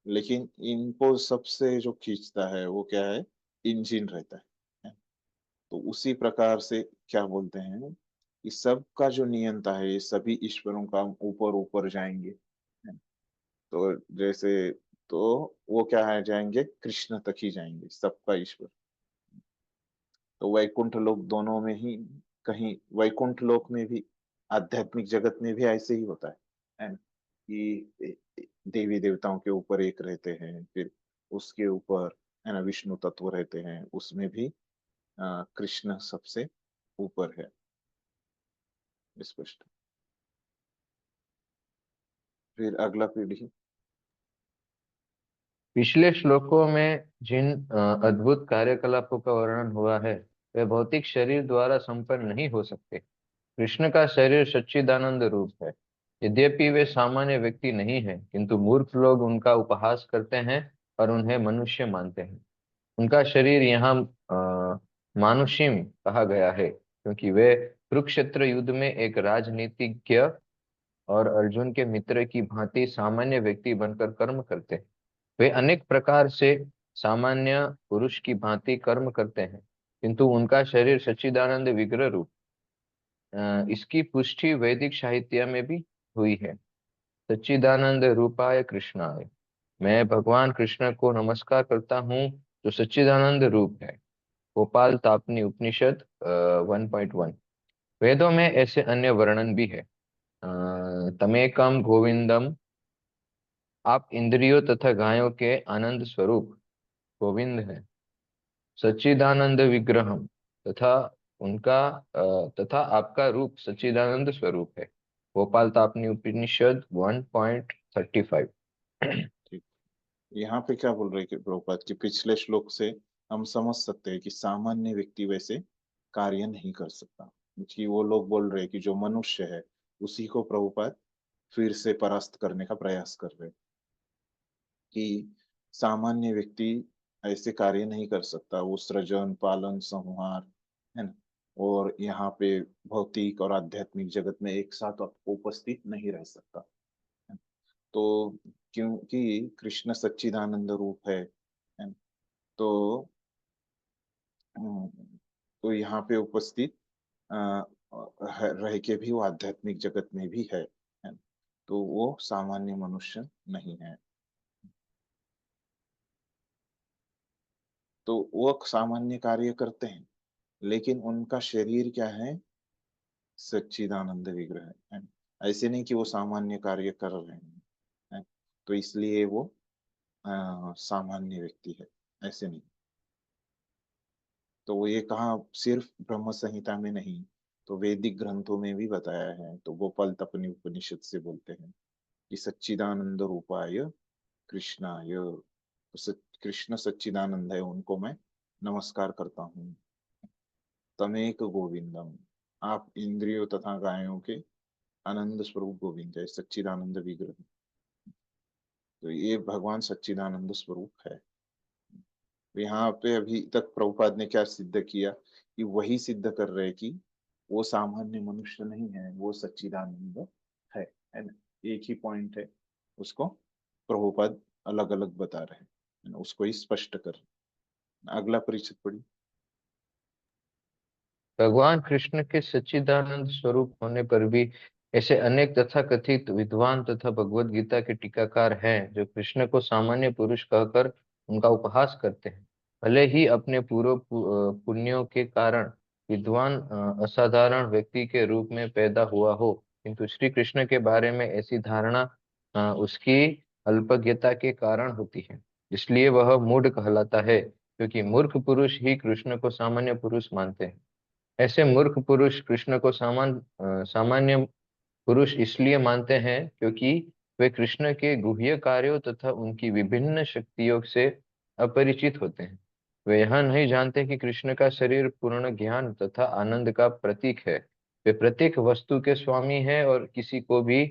लेकिन इनको सबसे जो खींचता है वो क्या है? इंजन रहता है। तो उसी प्रकार से क्या बोलते हैं, इस सब का जो नियंता है, ये सभी ईश्वरों का ऊपर ऊपर जाएंगे, है। तो जैसे तो वो क्या है, जाएंगे कृष्ण तक ही जाएंगे, सबका ईश्वर। तो वैकुंठ लोक दोनों में ही, कहीं वैकुंठ लोक में भी, आध्यात्मिक जगत में भी ऐसे ही होता है ना? कि देवी देवताओं के ऊपर एक रहते हैं, फिर उसके ऊपर, है ना, विष्णु तत्व रहते हैं, उसमें भी कृष्ण सबसे ऊपर है, स्पष्ट। फिर अगला पीढ़ी। पिछले श्लोकों में जिन अद्भुत कार्यकलापों का वर्णन हुआ है, वे भौतिक शरीर द्वारा संपन्न नहीं हो सकते। कृष्ण का शरीर सच्चिदानंद रूप है। यद्यपि वे सामान्य व्यक्ति नहीं है, किंतु मूर्ख लोग उनका उपहास करते हैं और उन्हें मनुष्य मानते हैं। उनका शरीर यहाँ मानुषिम कहा गया है, क्योंकि वे कुरुक्षेत्र युद्ध में एक राजनीतिज्ञ और अर्जुन के मित्र की भांति सामान्य व्यक्ति बनकर कर्म करते हैं। वे अनेक प्रकार से सामान्य पुरुष की भांति कर्म करते हैं, किंतु उनका शरीर सच्चिदानंद विग्रह रूप। इसकी पुष्टि वैदिक साहित्य में भी हुई है। सच्चिदानंद रूपाय कृष्णाय, मैं भगवान कृष्ण को नमस्कार करता हूँ जो सच्चिदानंद रूप है। गोपाल तापनी उपनिषद 1.1। वेदों में ऐसे अन्य वर्णन भी है। तमेकम गोविंदम, आप इंद्रियों तथा गायों के आनंद स्वरूप गोविंद हैं। सच्चिदानंद विग्रहम, तथा तथा आपका रूप सच्चिदानंद स्वरूप है। गोपाल तापनी उपनिषद 1.35। ठीक। यहाँ पे क्या बोल रहे हैं कि प्रभुपाद कि पिछले श्लोक से हम समझ सकते हैं कि सामान्य व्यक्ति वैसे कार्य नहीं कर सकता, क्योंकि वो लोग बोल रहे हैं कि जो मनुष्य है उसी को प्रभुपाद फिर से परास्त करने का प्रयास कर रहे हैं, कि सामान्य व्यक्ति ऐसे कार्य नहीं कर सकता, वो सृजन पालन संहार, है ना, और यहाँ पे भौतिक और आध्यात्मिक जगत में एक साथ उपस्थित नहीं रह सकता, है। तो क्योंकि कृष्ण सच्चिदानंद रूप है ना? तो तो यहाँ पे उपस्थित रह के भी वो आध्यात्मिक जगत में भी है ना? तो वो सामान्य मनुष्य नहीं है। तो वो सामान्य कार्य करते हैं, लेकिन उनका शरीर क्या है? सच्चिदानंद विग्रह है। ऐसे नहीं कि वो सामान्य कार्य कर रहे हैं, तो इसलिए वो सामान्य व्यक्ति है, ऐसे नहीं। तो वो ये कहा सिर्फ ब्रह्म संहिता में नहीं, तो वैदिक ग्रंथों में भी बताया है। तो गोपाल तपनी उपनिषद से बोलते हैं कि सच्चिदानंद रूपाय कृष्णाय, तो कृष्ण सच्चिदानंद है, उनको मैं नमस्कार करता हूँ। तमेक गोविंदम, आप इंद्रियों तथा गायों के आनंद स्वरूप गोविंद है, सच्चिदानंद विग्रह। तो ये भगवान सच्चिदानंद स्वरूप है। यहाँ पे अभी तक प्रभुपाद ने क्या सिद्ध किया कि वही सिद्ध कर रहे कि वो सामान्य मनुष्य नहीं है, वो सच्चिदानंद है ना। एक ही पॉइंट है, उसको प्रभुपाद अलग अलग बता रहे हैं, है ना, उसको ही स्पष्ट कर रहे हैं। अगला परिचित पढ़िए। भगवान कृष्ण के सच्चिदानंद स्वरूप होने पर भी ऐसे अनेक तथाकथित विद्वान तथा भगवत गीता के टीकाकार हैं जो कृष्ण को सामान्य पुरुष कहकर उनका उपहास करते हैं। भले ही अपने पूर्व पुण्यों के कारण विद्वान असाधारण व्यक्ति के रूप में पैदा हुआ हो, किंतु श्री कृष्ण के बारे में ऐसी धारणा उसकी अल्पज्ञता के कारण होती है। इसलिए वह मूढ़ कहलाता है, क्योंकि मूर्ख पुरुष ही कृष्ण को सामान्य पुरुष मानते हैं। ऐसे मूर्ख पुरुष कृष्ण को सामान्य पुरुष इसलिए मानते हैं क्योंकि वे कृष्ण के गुह्य कार्यों तथा उनकी विभिन्न शक्तियों से अपरिचित होते हैं। वे यह नहीं जानते कि कृष्ण का शरीर पूर्ण ज्ञान तथा आनंद का प्रतीक है। वे प्रत्येक वस्तु के स्वामी हैं और किसी को भी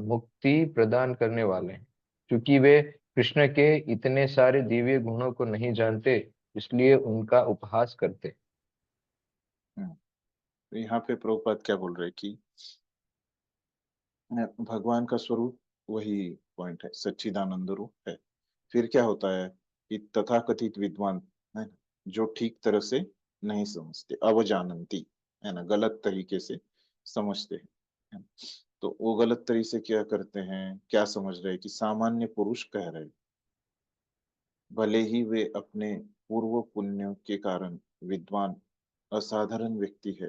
मुक्ति प्रदान करने वाले हैं। क्योंकि वे कृष्ण के इतने सारे दिव्य गुणों को नहीं जानते, इसलिए उनका उपहास करते। तो यहाँ पे प्रभुपाद क्या बोल रहे कि भगवान का स्वरूप वही पॉइंट है, सच्चिदानंद रूप है। फिर क्या होता है कि तथाकथित विद्वान है ना, जो ठीक तरह से नहीं समझते, अवजानंती है ना, गलत तरीके से समझते हैं, है ना। तो वो गलत तरीके से क्या करते हैं, क्या समझ रहे हैं कि सामान्य पुरुष कह रहे हैं, भले ही वे अपने पूर्व पुण्य के कारण विद्वान असाधारण व्यक्ति है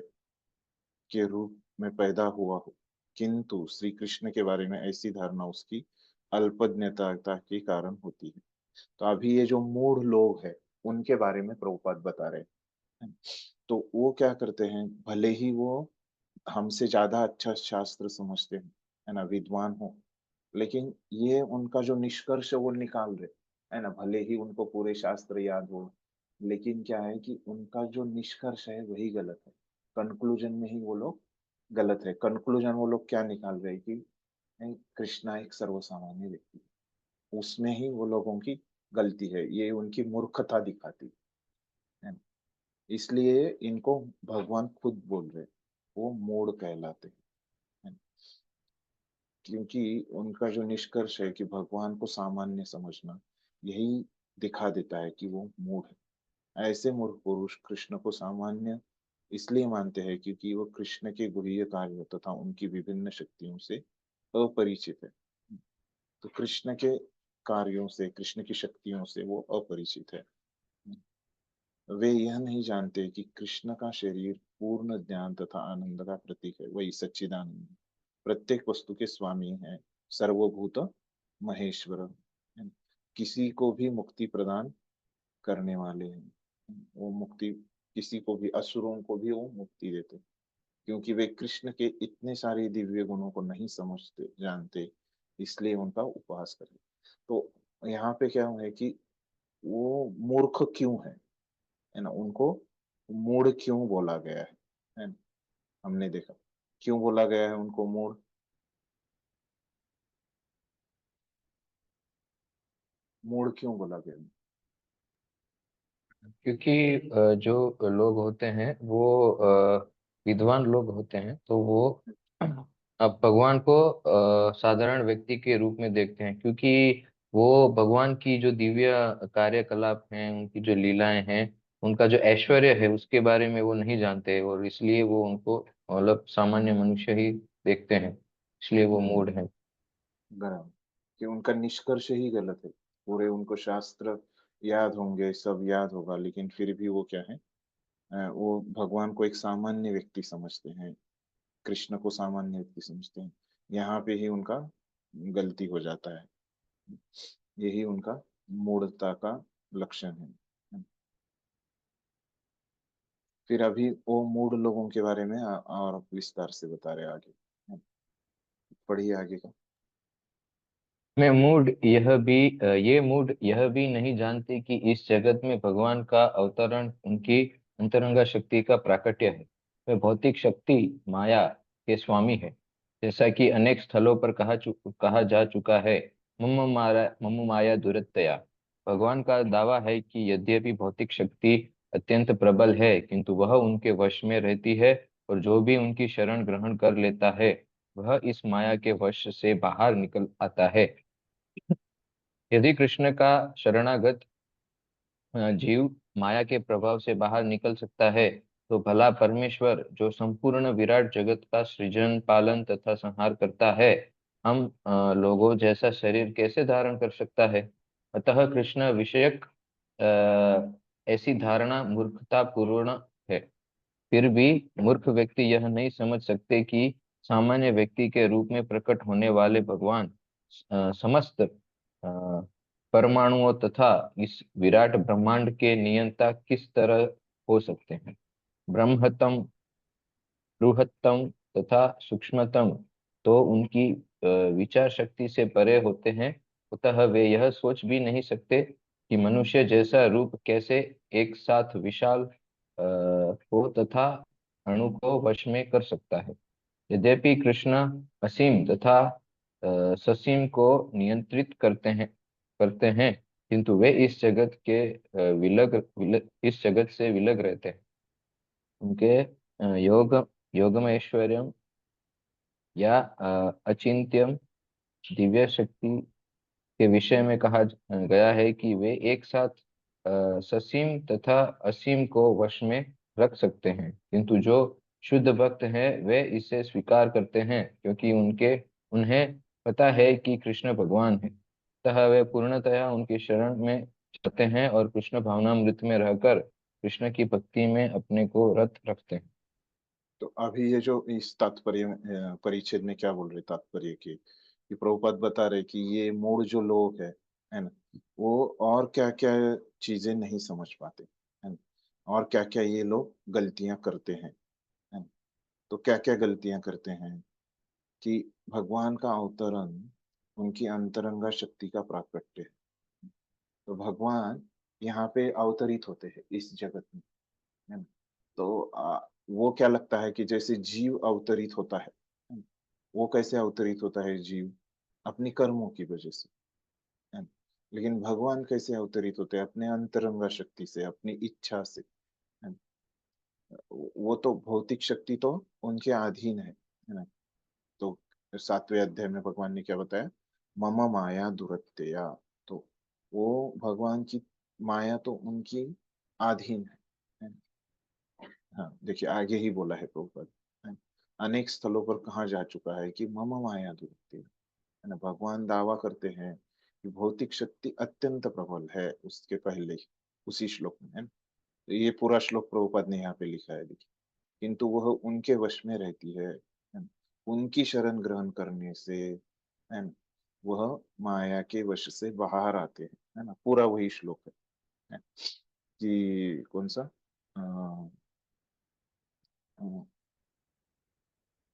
के रूप में पैदा हुआ हो, किंतु श्री कृष्ण के बारे में ऐसी धारणा उसकी अल्पज्ञता के कारण होती है। तो अभी ये जो मूढ़ लोग हैं, उनके बारे में प्रभुपाद बता रहे हैं। तो वो क्या करते हैं, भले ही वो हमसे ज्यादा अच्छा शास्त्र समझते हैं, है ना, विद्वान हो, लेकिन ये उनका जो निष्कर्ष वो निकाल रहे, है ना, भले ही उनको पूरे शास्त्र याद हो, लेकिन क्या है कि उनका जो निष्कर्ष है वही गलत है। कंक्लूजन में ही वो लोग गलत है। कंक्लूजन वो लोग क्या निकाल रहे कि नहीं, कृष्णा एक सर्वसामान्य व्यक्ति है। उसमें ही वो लोगों की गलती है, ये उनकी मूर्खता दिखाती है ना। इसलिए इनको भगवान खुद बोल रहे, वो मूढ़ कहलाते हैं, क्योंकि उनका जो निष्कर्ष है कि भगवान को सामान्य समझना, यही दिखा देता है कि वो मूढ़ है। ऐसे मूर्ख पुरुष कृष्ण को सामान्य इसलिए मानते हैं क्योंकि वो कृष्ण के गुह्य कार्य तथा उनकी विभिन्न शक्तियों से अपरिचित है। तो कृष्ण के कार्यों से, कृष्ण की शक्तियों से वो अपरिचित है। वे यह नहीं जानते कि कृष्ण का शरीर पूर्ण ज्ञान तथा आनंद का प्रतीक है, वही सच्चिदानंद, प्रत्येक वस्तु के स्वामी है, सर्वभूत महेश्वर है, किसी को भी मुक्ति प्रदान करने वाले हैं। वो मुक्ति, किसी को भी, असुरों को भी वो मुक्ति देते, क्योंकि वे कृष्ण के इतने सारे दिव्य गुणों को नहीं समझते जानते, इसलिए उनका उपहास करें। तो यहाँ पे क्या है कि वो मूर्ख क्यों है ना, उनको मूढ़ क्यों बोला गया है ना। हमने देखा क्यों बोला गया है उनको मूढ़। मूढ़ क्यों बोला गया? क्योंकि जो लोग होते हैं वो विद्वान लोग होते हैं, तो वो अब भगवान को साधारण व्यक्ति के रूप में देखते हैं, क्योंकि वो भगवान की जो दिव्य कार्यकलाप हैं, उनकी जो लीलाएं हैं, उनका जो ऐश्वर्य है, उसके बारे में वो नहीं जानते, और इसलिए वो उनको मतलब सामान्य मनुष्य ही देखते हैं, इसलिए वो मूढ़ है। गरम, कि उनका निष्कर्ष ही गलत है। पूरे उनको शास्त्र याद होंगे, सब याद होगा, लेकिन फिर भी वो क्या है, वो भगवान को एक सामान्य व्यक्ति समझते हैं, कृष्ण को सामान्य व्यक्ति समझते हैं। यहाँ पे ही उनका गलती हो जाता है। यही उनका मूढ़ता का लक्षण है। फिर अभी वो मूढ़ लोगों के बारे में और विस्तार से बता रहे आगे। पढ़िए आगे का। ये मूड यह भी नहीं जानते कि इस जगत में भगवान का अवतरण उनकी अंतरंगा शक्ति का प्राकट्य है। वे भौतिक शक्ति माया के स्वामी है। जैसा कि अनेक स्थलों पर कहा जा चुका है, मम माया दुरत्यया। भगवान का दावा है कि यद्यपि भौतिक शक्ति अत्यंत प्रबल है, किंतु वह उनके वश में रहती है, और जो भी उनकी शरण ग्रहण कर लेता है वह इस माया के वश से बाहर निकल आता है। यदि कृष्ण का शरणागत जीव माया के प्रभाव से बाहर निकल सकता है, तो भला परमेश्वर जो संपूर्ण विराट जगत का सृजन पालन तथा संहार करता है, हम लोगों जैसा शरीर कैसे धारण कर सकता है। अतः कृष्ण विषयक ऐसी धारणा मूर्खता पूर्ण है। फिर भी मूर्ख व्यक्ति यह नहीं समझ सकते कि सामान्य व्यक्ति के रूप में प्रकट होने वाले भगवान समस्त परमाणुओं तथा इस विराट ब्रह्मांड के नियंता किस तरह हो सकते हैं। ब्रह्मतम, बृहत्तम तथा सूक्ष्मतम तो उनकी विचार शक्ति से परे होते हैं। अतः वे यह सोच भी नहीं सकते कि मनुष्य जैसा रूप कैसे एक साथ विशाल हो तथा अणु को वश में कर सकता है। यद्यपि कृष्ण असीम तथा ससीम को नियंत्रित करते हैं, किंतु वे इस जगत के इस जगत से विलग रहते हैं। उनके योगम ऐश्वर्यम या अचिंत्यम दिव्य शक्ति के विषय में कहा गया है कि वे एक साथ ससीम तथा असीम को वश में रख सकते हैं, किंतु जो शुद्ध भक्त हैं वे इसे स्वीकार करते हैं, क्योंकि उन्हें पता है कि कृष्ण भगवान है। अतः वे पूर्णतया उनकी शरण में जाते हैं और कृष्ण भावनामृत में रहकर कृष्ण की भक्ति में अपने को रत रखते हैं। तो अभी ये जो इस तात्पर्य परिच्छेद में क्या बोल रहे तात्पर्य की, कि प्रभुपाद बता रहे कि ये मूड जो लोग है ना, वो और क्या क्या चीजें नहीं समझ पाते, है ना, और क्या क्या ये लोग गलतियां करते हैं, है ना। तो क्या क्या गलतियां करते हैं कि भगवान का अवतरण उनकी अंतरंगा शक्ति का प्राकट्य है। तो भगवान यहाँ पे अवतरित होते हैं इस जगत में, है ना। तो वो क्या लगता है कि जैसे जीव अवतरित होता है ना? वो कैसे अवतरित होता है जीव? अपनी कर्मों की वजह से, है ना। लेकिन भगवान कैसे अवतरित होते हैं? अपने अंतरंगा शक्ति से, अपनी इच्छा से, है ना। वो तो भौतिक शक्ति तो उनके अधीन है ना। तो 7वें अध्याय में भगवान ने क्या बताया? मम माया दुरत्यया। तो वो भगवान की माया तो उनकी अधीन है ना? हाँ, देखिए आगे ही बोला है प्रभुपाद, है। अनेक स्थलों पर कहा जा चुका है कि मम माया दुरत्य, है ना। भगवान दावा करते हैं कि भौतिक शक्ति अत्यंत प्रबल है, उसके पहले ही उसी श्लोक में, है ना। तो ये पूरा श्लोक प्रभुपाद ने यहाँ पे लिखा है, देखिए। किंतु वह उनके वश में रहती है ना? उनकी शरण ग्रहण करने से, है ना, वह माया के वश से बाहर आते हैं, है ना। पूरा वही श्लोक है कि कौन सा अ,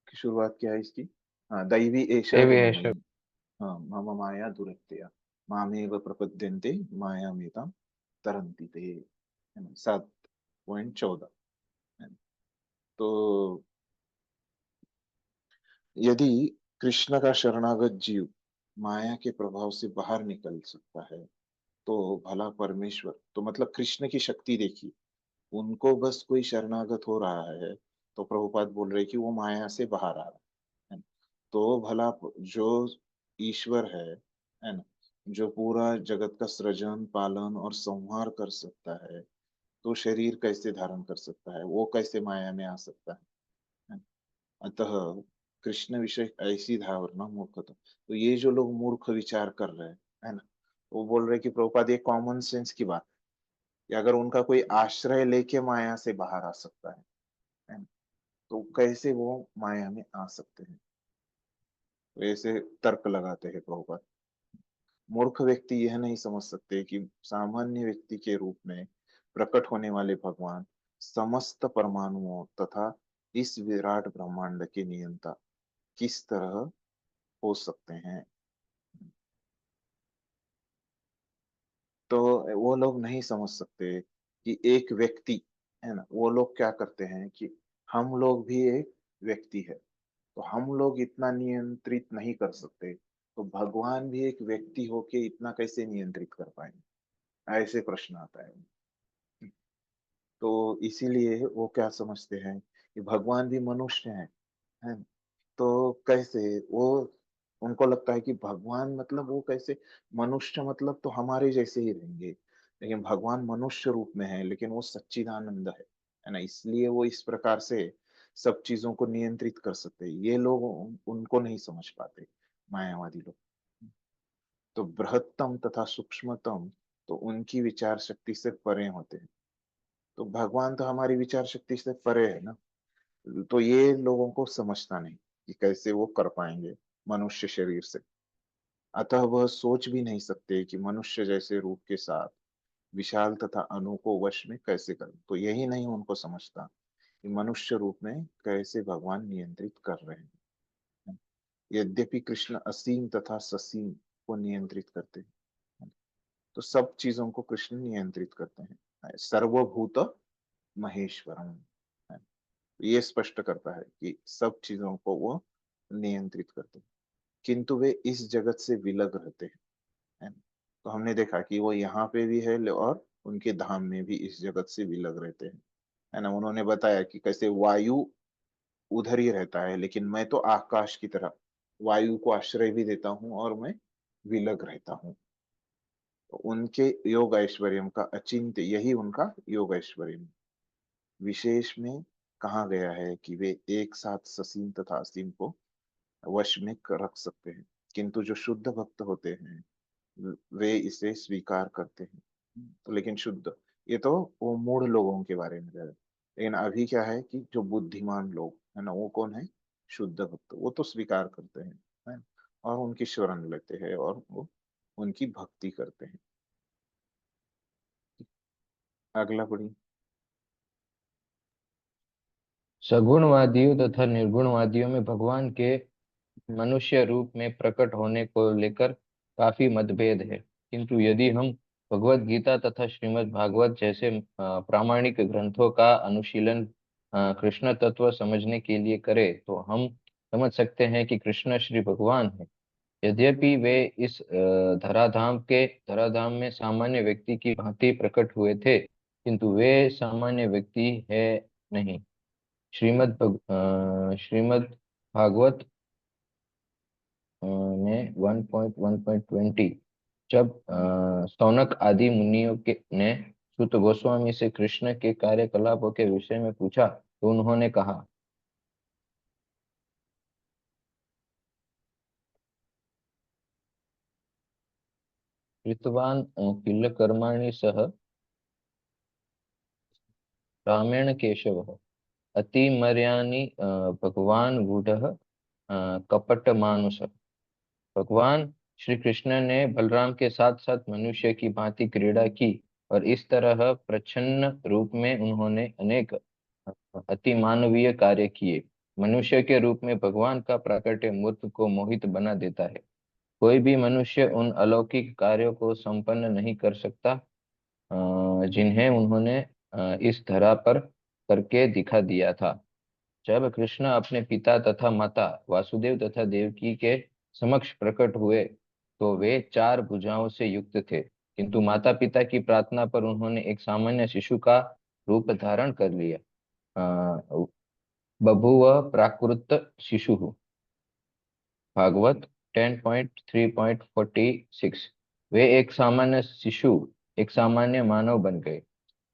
की शुरुआत क्या है इसकी? हाँ, दैवी एषा देवी है गुणमयी। हाँ, मम माया दुरत्यया मामेव प्रपद्यन्ते मायामेतां तरन्ति ते, है ना। 7.14, है ना। तो यदि कृष्ण का शरणागत जीव माया के प्रभाव से बाहर निकल सकता है, तो भला परमेश्वर, तो मतलब कृष्ण की शक्ति देखिए, उनको बस कोई शरणागत हो रहा है तो प्रभुपाद बोल रहे कि वो माया से बाहर आ रहा है ना। तो भला जो ईश्वर है ना, जो पूरा जगत का सृजन पालन और संहार कर सकता है, तो शरीर कैसे धारण कर सकता है? वो कैसे माया में आ सकता है? अतः कृष्ण विषय ऐसी धारणा मूर्खता। तो ये जो लोग मूर्ख विचार कर रहे हैं, है ना, वो बोल रहे कि प्रभुपाद ये कॉमन सेंस की बात कि अगर उनका कोई आश्रय लेके माया से बाहर आ सकता है ना? तो कैसे वो माया में आ सकते हैं? तो ऐसे तर्क लगाते हैं प्रभुपाद। मूर्ख व्यक्ति यह नहीं समझ सकते कि सामान्य व्यक्ति के रूप में प्रकट होने वाले भगवान समस्त परमाणुओं तथा इस विराट ब्रह्मांड के नियंता किस तरह हो सकते हैं। तो वो लोग नहीं समझ सकते कि एक व्यक्ति है ना, वो लोग क्या करते हैं कि हम लोग भी एक व्यक्ति है, तो हम लोग इतना नियंत्रित नहीं कर सकते, तो भगवान भी एक व्यक्ति होके इतना कैसे नियंत्रित कर पाएंगे? ऐसे प्रश्न आता है। तो इसीलिए वो क्या समझते हैं कि भगवान भी मनुष्य है ना? तो कैसे वो, उनको लगता है कि भगवान मतलब वो कैसे, मनुष्य मतलब तो हमारे जैसे ही रहेंगे, लेकिन भगवान मनुष्य रूप में है, लेकिन वो सच्चिदानंद है ना, इसलिए वो इस प्रकार से सब चीजों को नियंत्रित कर सकते हैं। ये लोग उनको नहीं समझ पाते, मायावादी लोग। तो बृहत्तम तथा सूक्ष्मतम तो उनकी विचार शक्ति से परे होते हैं, तो भगवान तो हमारी विचार शक्ति से परे है ना, तो ये लोगों को समझता नहीं कि कैसे वो कर पाएंगे मनुष्य शरीर से। अतः वह सोच भी नहीं सकते कि मनुष्य जैसे रूप के साथ विशाल तथा अणु को वश में कैसे करें। तो यही नहीं उनको समझता कि मनुष्य रूप में कैसे भगवान नियंत्रित कर रहे हैं। यद्यपि कृष्ण असीम तथा ससीम को नियंत्रित करते हैं, तो सब चीजों को कृष्ण नियंत्रित करते हैं। सर्वभूत महेश्वरम है, ये स्पष्ट करता है कि सब चीजों को वो नियंत्रित करते हैं, किंतु वे इस जगत से विलग रहते हैं, है ना? तो हमने देखा कि वो यहाँ पे भी है और उनके धाम में भी इस जगत से विलग रहते हैं, है ना। उन्होंने बताया कि कैसे वायु उधर ही रहता है, लेकिन मैं तो आकाश की तरह वायु को आश्रय भी देता हूँ और मैं विलग रहता हूँ। तो उनके योग ऐश्वर्यम का अचिंत्य, यही उनका योग ऐश्वर्य विशेष में कहा गया है कि वे एक साथ ससीम तथा असीम को वश में रख सकते हैं, किंतु जो शुद्ध भक्त होते हैं वे इसे स्वीकार करते हैं। तो लेकिन शुद्ध, ये तो वो मूढ़ लोगों के बारे में है, लेकिन अभी क्या है कि जो बुद्धिमान लोग है ना, वो कौन है? शुद्ध भक्त, वो तो स्वीकार करते हैं, है ना? और उनकी शरण लेते हैं और वो उनकी भक्ति करते हैं। अगला पढ़िए। सगुणवादियों तथा निर्गुणवादियों में भगवान के मनुष्य रूप में प्रकट होने को लेकर काफी मतभेद है, किंतु यदि हम भगवत गीता तथा श्रीमद् भागवत जैसे प्रामाणिक ग्रंथों का अनुशीलन कृष्ण तत्व समझने के लिए करें तो हम समझ सकते हैं कि कृष्ण श्री भगवान है। यद्यपि वे इस धराधाम में सामान्य व्यक्ति की भांति प्रकट हुए थे, किंतु वे सामान्य व्यक्ति है नहीं। श्रीमद् भागवत में 1.1.20 जब सौनक आदि मुनियों के ने सूत गोस्वामी से कृष्ण के कार्यकलापों के विषय में पूछा तो उन्होंने कहा, कृतवान किल कर्माणि सह रामेण केशव अतिमर्यानि भगवान गूढ़ कपट मानुष। भगवान श्री कृष्ण ने बलराम के साथ साथ मनुष्य की भांति क्रीड़ा की और इस तरह प्रच्छन्न रूप में उन्होंने अनेक अति मानवीय कार्य किए। मनुष्य के रूप में भगवान का प्राकट्य मूर्ख को मोहित बना देता है। कोई भी मनुष्य उन अलौकिक कार्यों को संपन्न नहीं कर सकता जिन्हें उन्होंने इस धरा पर करके दिखा दिया था। जब कृष्ण अपने पिता तथा माता वासुदेव तथा देवकी के समक्ष प्रकट हुए तो वे चार भुजाओं से युक्त थे, किंतु माता पिता की प्रार्थना पर उन्होंने एक सामान्य शिशु का रूप धारण कर लिया। बभूव प्राकृत शिशु। भागवत 10.3.46। वे एक सामान्य शिशु, एक सामान्य मानव बन गए।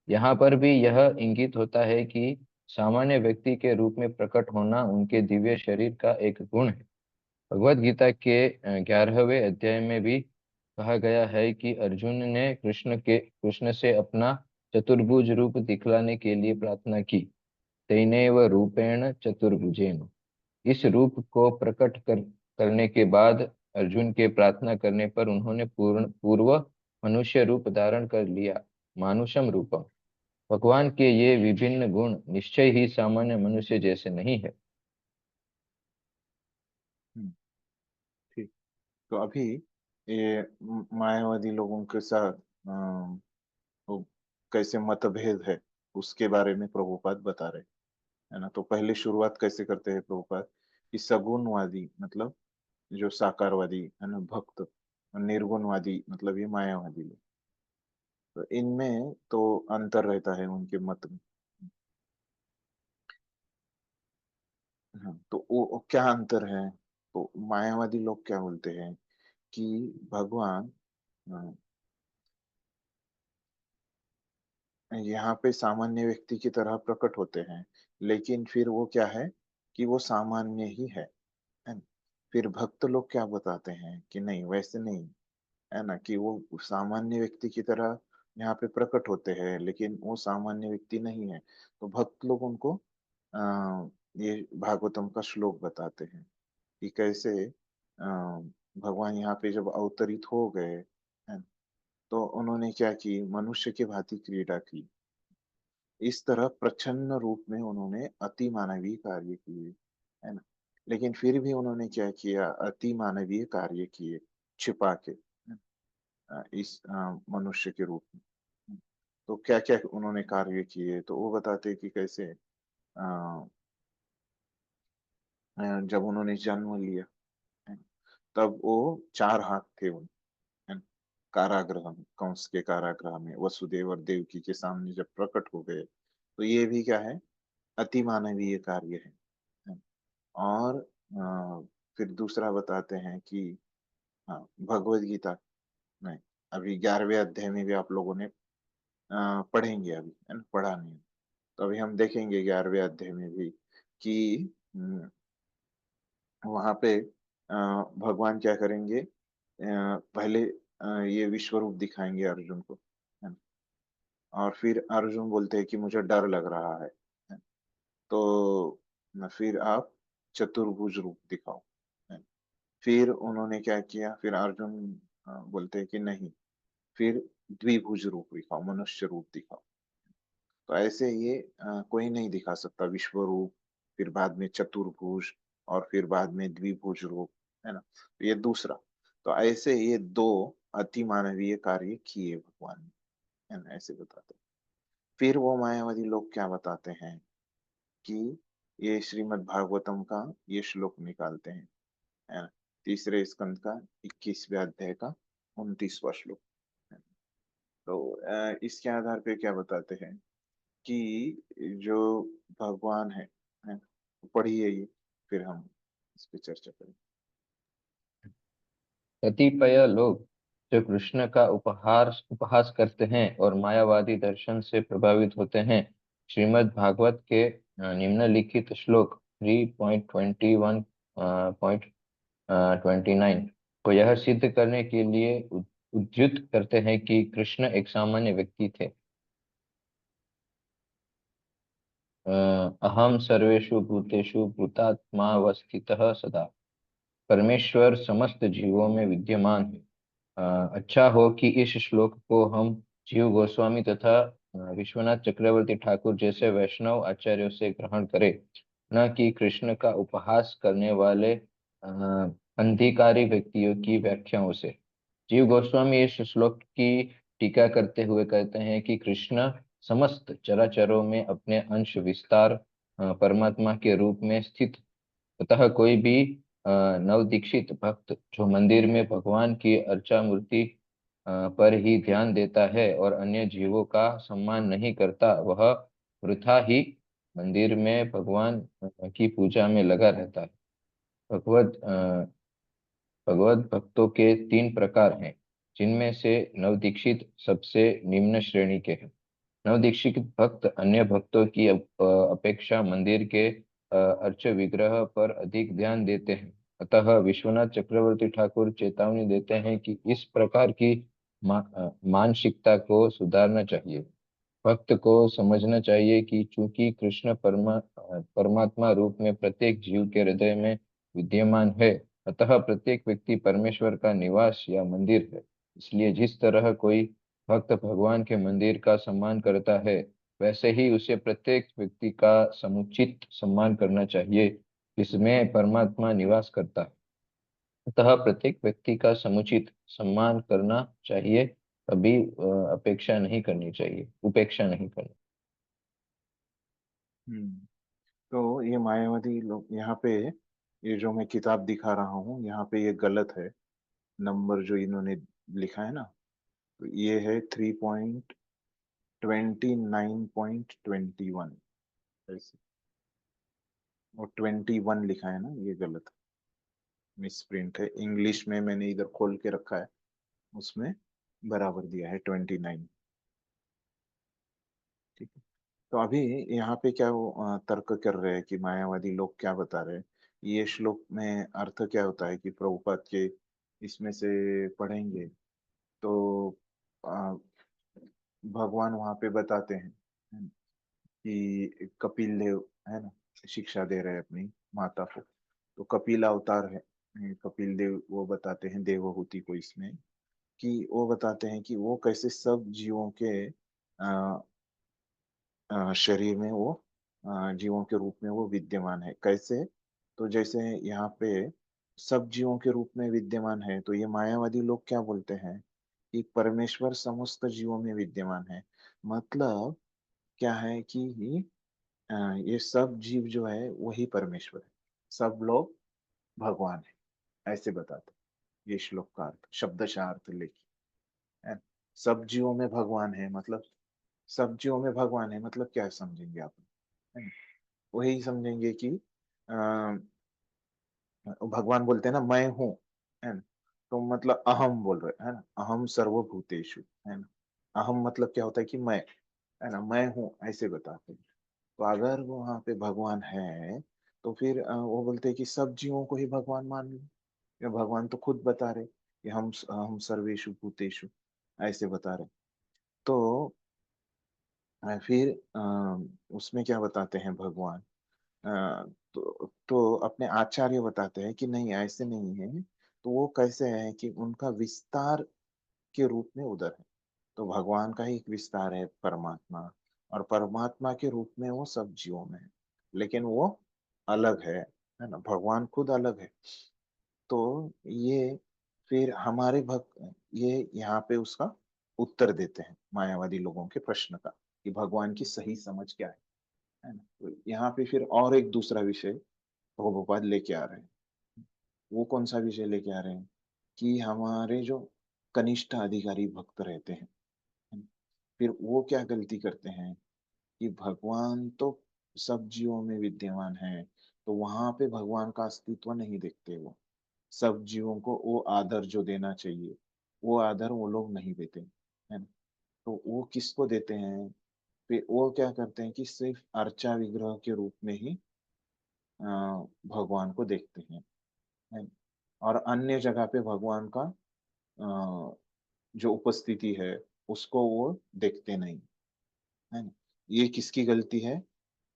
यहाँ पर भी यह इंगित होता है कि सामान्य व्यक्ति के रूप में प्रकट होना उनके दिव्य शरीर का एक गुण है। भगवत गीता के 11वें अध्याय में भी कहा गया है कि अर्जुन ने कृष्ण से अपना चतुर्भुज रूप दिखलाने के लिए प्रार्थना की। तेनैव रूपेण चतुर्भुजेन। इस रूप को करने के बाद अर्जुन के प्रार्थना करने पर उन्होंने पूर्व मनुष्य रूप धारण कर लिया, मानुषम रूपम। भगवान के ये विभिन्न गुण निश्चय ही सामान्य मनुष्य जैसे नहीं है। हम्म, ठीक। तो अभी ये मायावादी लोगों के साथ वो कैसे मतभेद है उसके बारे में प्रभुपाद बता रहे है ना। तो पहले शुरुआत कैसे करते हैं प्रभुपाद कि सगुणवादी मतलब जो साकारवादी है ना भक्त, और निर्गुणवादी मतलब ये मायावादी लोग, तो इनमें तो अंतर रहता है उनके मत में। हाँ, तो वो क्या अंतर है। तो मायावादी लोग क्या बोलते हैं कि भगवान यहाँ पे सामान्य व्यक्ति की तरह प्रकट होते हैं, लेकिन फिर वो क्या है कि वो सामान्य ही है ना? फिर भक्त लोग क्या बताते हैं कि नहीं वैसे नहीं, है ना, कि वो सामान्य व्यक्ति की तरह यहाँ पे प्रकट होते हैं लेकिन वो सामान्य व्यक्ति नहीं है। तो भक्त लोग उनको ये भागवतम का श्लोक बताते हैं कि कैसे भगवान यहाँ पे जब अवतरित हो गए है, तो उन्होंने क्या की, मनुष्य की भांति क्रीड़ा की। इस तरह प्रच्छन्न रूप में उन्होंने अति मानवीय कार्य किए, है ना। लेकिन फिर भी उन्होंने क्या किया, अति मानवीय कार्य किए छिपा के, इस मनुष्य के रूप में। तो क्या क्या उन्होंने कार्य किए, तो वो बताते कि कैसे जब उन्होंने जन्म लिया है, तब वो 4 हाथ थे उन, है ना? कारागृह में, कंस के कारागृह में वसुदेव और देवकी के सामने जब प्रकट हो गए, तो ये भी क्या है, अति मानवीय कार्य है। और फिर दूसरा बताते हैं कि हाँ, भगवत गीता में अभी 11वें अध्याय में भी आप लोगों ने पढ़ेंगे, अभी है ना, पढ़ा नहीं, तो अभी हम देखेंगे 11वें अध्याय में भी कि वहां पे भगवान क्या करेंगे, पहले ये विश्व रूप दिखाएंगे अर्जुन को, है ना? और फिर अर्जुन बोलते हैं कि मुझे डर लग रहा है। तो फिर आप चतुर्भुज रूप दिखाओ, है। फिर उन्होंने क्या किया, फिर अर्जुन बोलते हैं कि नहीं, फिर द्विभुज रूप दिखाओ, मनुष्य रूप दिखाओ। तो ऐसे ये कोई नहीं दिखा सकता विश्व रूप, फिर बाद में चतुर्भुज, और फिर बाद में द्विभुज रूप, है ना। तो ये दूसरा, तो ऐसे ये 2 अति मानवीय कार्य किए भगवान ने, है ना, ऐसे बताते हैं। फिर वो मायावादी लोग क्या बताते हैं कि ये श्रीमद् भागवतम का ये श्लोक निकालते हैं, है ना, तीसरे स्कंद का 21वें अध्याय का 29वां श्लोक, है। तो इसके आधार पे क्या बताते हैं कि जो भगवान है, पढ़िए ये, फिर हम इस पे चर्चा करें। कतिपय लोग जो कृष्ण का उपहास करते हैं और मायावादी दर्शन से प्रभावित होते हैं, श्रीमद् भागवत के निम्नलिखित श्लोक 3.21.29 को यह सिद्ध करने के लिए उद्धृत करते हैं कि कृष्ण एक सामान्य व्यक्ति थे। अहम सर्वेषु भूतेषु भूतात्मावस्थितः सदा। परमेश्वर समस्त जीवों में विद्यमान है। अच्छा हो कि इस श्लोक को हम जीव गोस्वामी तथा विश्वनाथ चक्रवर्ती ठाकुर जैसे वैष्णव आचार्यों से ग्रहण करें, न कि कृष्ण का उपहास करने वाले अंधिकारी व्यक्तियों की व्याख्याओं से। जीव गोस्वामी इस श्लोक की टीका करते हुए कहते हैं कि कृष्ण समस्त चराचरों में अपने अंश विस्तार परमात्मा के रूप में स्थित। अतः कोई भी नवदीक्षित भक्त जो मंदिर में भगवान की अर्चा मूर्ति पर ही ध्यान देता है और अन्य जीवों का सम्मान नहीं करता, वह वृथा ही मंदिर में भगवान की पूजा में लगा रहता है। भगवत भक्तों के 3 प्रकार हैं, जिनमें से नवदीक्षित सबसे निम्न श्रेणी के हैं। नवदीक्षित भक्त अन्य भक्तों की अपेक्षा मंदिर के अर्च विग्रह पर अधिक ध्यान देते हैं। अतः विश्वनाथ चक्रवर्ती ठाकुर चेतावनी देते हैं कि इस प्रकार की मानसिकता को सुधारना चाहिए। भक्त को समझना चाहिए कि चूंकि कृष्ण परमात्मा रूप में प्रत्येक जीव के हृदय में विद्यमान है, अतः प्रत्येक व्यक्ति परमेश्वर का निवास या मंदिर है। इसलिए जिस तरह कोई भक्त भगवान के मंदिर का सम्मान करता है, वैसे ही उसे प्रत्येक व्यक्ति का समुचित सम्मान करना चाहिए जिसमें परमात्मा निवास करता है। अतः प्रत्येक व्यक्ति का समुचित सम्मान करना चाहिए, कभी अपेक्षा नहीं करनी चाहिए, उपेक्षा नहीं करनी। तो ये मायावादी लोग यहाँ पे, ये जो मैं किताब दिखा रहा हूँ यहाँ पे ये गलत है। नंबर जो इन्होंने लिखा है ना, तो ये है 3.29.21 ऐसे, और 21 लिखा है ना, ये गलत है, मिस प्रिंट है। इंग्लिश में मैंने इधर खोल के रखा है, उसमें बराबर दिया है 29। ठीक है। तो अभी यहाँ पे क्या वो तर्क कर रहे हैं कि मायावादी लोग क्या बता रहे हैं, ये श्लोक में अर्थ क्या होता है कि प्रभुपाद के इसमें से पढ़ेंगे तो अ, भगवान वहां पे बताते हैं, है ना, कि कपिल देव है ना शिक्षा दे रहे हैं अपनी माता को, तो कपिल अवतार है, कपिल देव वो बताते हैं देवहूति को इसमें, कि वो बताते हैं कि वो कैसे सब जीवों के शरीर में वो जीवों के रूप में वो विद्यमान है। कैसे? तो जैसे यहाँ पे सब जीवों के रूप में विद्यमान है, तो ये मायावादी लोग क्या बोलते हैं कि परमेश्वर समस्त जीवों में विद्यमान है। मतलब क्या है कि ये सब जीव जो है वही परमेश्वर है, सब लोग भगवान है, ऐसे बताते हैं। ये श्लोक का अर्थ शब्दशः अर्थ लेके, है। सब जीवों में भगवान है मतलब, सब जीवों में भगवान है मतलब क्या समझेंगे आप, है ना? वही समझेंगे कि भगवान बोलते हैं ना मैं हूँ, है ना, तो मतलब अहम बोल रहे है ना, अहम सर्वभूतेषु, है ना। अहम मतलब क्या होता है कि मैं, है ना, मैं हूँ ऐसे बताते हैं। तो अगर वहां पे भगवान है तो फिर वो बोलते हैं कि सब जीवों को ही भगवान मान लो। या भगवान तो खुद बता रहे कि हम सर्वेषु भूतेषु ऐसे बता रहे। तो फिर उसमें क्या बताते हैं भगवान, तो अपने आचार्य बताते हैं कि नहीं ऐसे नहीं है। तो वो कैसे है कि उनका विस्तार के रूप में उधर है। तो भगवान का ही एक विस्तार है परमात्मा, और परमात्मा के रूप में वो सब जीवों में है, लेकिन वो अलग है ना, भगवान खुद अलग है। तो ये फिर हमारे भक्त ये यहाँ पे उसका उत्तर देते हैं मायावादी लोगों के प्रश्न का, कि भगवान की सही समझ क्या है ना। तो यहाँ पे फिर और एक दूसरा विषय प्रभुपाद लेके आ रहे हैं। वो कौन सा विषय लेके आ रहे हैं कि हमारे जो कनिष्ठ अधिकारी भक्त रहते हैं, है ना, फिर वो क्या गलती करते हैं कि भगवान तो सब जीवों में विद्यमान है, तो वहां पे भगवान का अस्तित्व नहीं देखते। वो सब जीवों को वो आदर जो देना चाहिए, वो आदर वो लोग नहीं देते, है ना। तो वो किसको देते हैं, फिर वो क्या करते हैं कि सिर्फ अर्चा विग्रह के रूप में ही भगवान को देखते हैं, है ना? और अन्य जगह पे भगवान का जो उपस्थिति है उसको वो देखते नहीं, है ना। ये किसकी गलती है?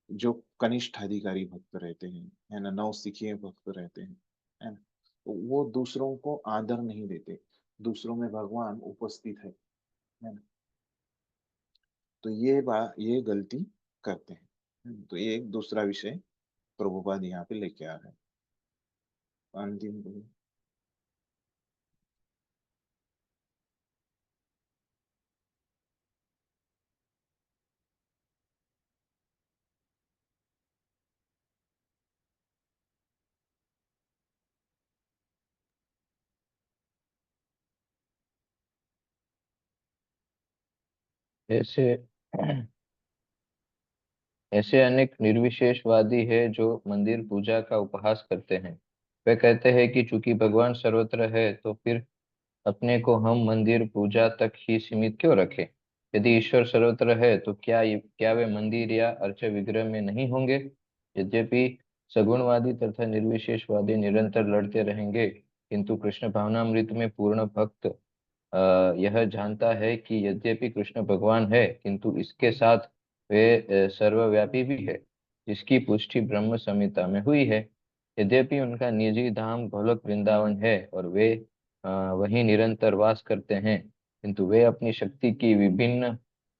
जो कनिष्ठ अधिकारी भक्त रहते हैं, है ना, नवसिखिए भक्त रहते हैं, है ना, तो वो दूसरों को आदर नहीं देते, दूसरों में भगवान उपस्थित है ना। तो ये गलती करते हैं, है ना? तो ये एक दूसरा विषय प्रभुपाद यहाँ पे लेके आ रहे हैं। अंतिम ऐसे ऐसे अनेक निर्विशेषवादी है जो मंदिर पूजा का उपहास करते हैं। वे कहते हैं कि चूंकि भगवान सर्वत्र है, तो फिर अपने को हम मंदिर पूजा तक ही सीमित क्यों रखें। यदि ईश्वर सर्वत्र है तो क्या वे मंदिर या अर्च विग्रह में नहीं होंगे। यद्यपि सगुणवादी तथा निर्विशेषवादी निरंतर लड़ते रहेंगे, किंतु कृष्ण भावनामृत में पूर्ण भक्त यह जानता है कि यद्यपि कृष्ण भगवान है, किंतु इसके साथ वे सर्वव्यापी भी है, जिसकी पुष्टि ब्रह्म संहिता में हुई है। यद्यपि उनका निजी धाम गोलोक वृंदावन है और वे वहीं निरंतर वास करते हैं, किंतु वे अपनी शक्ति की विभिन्न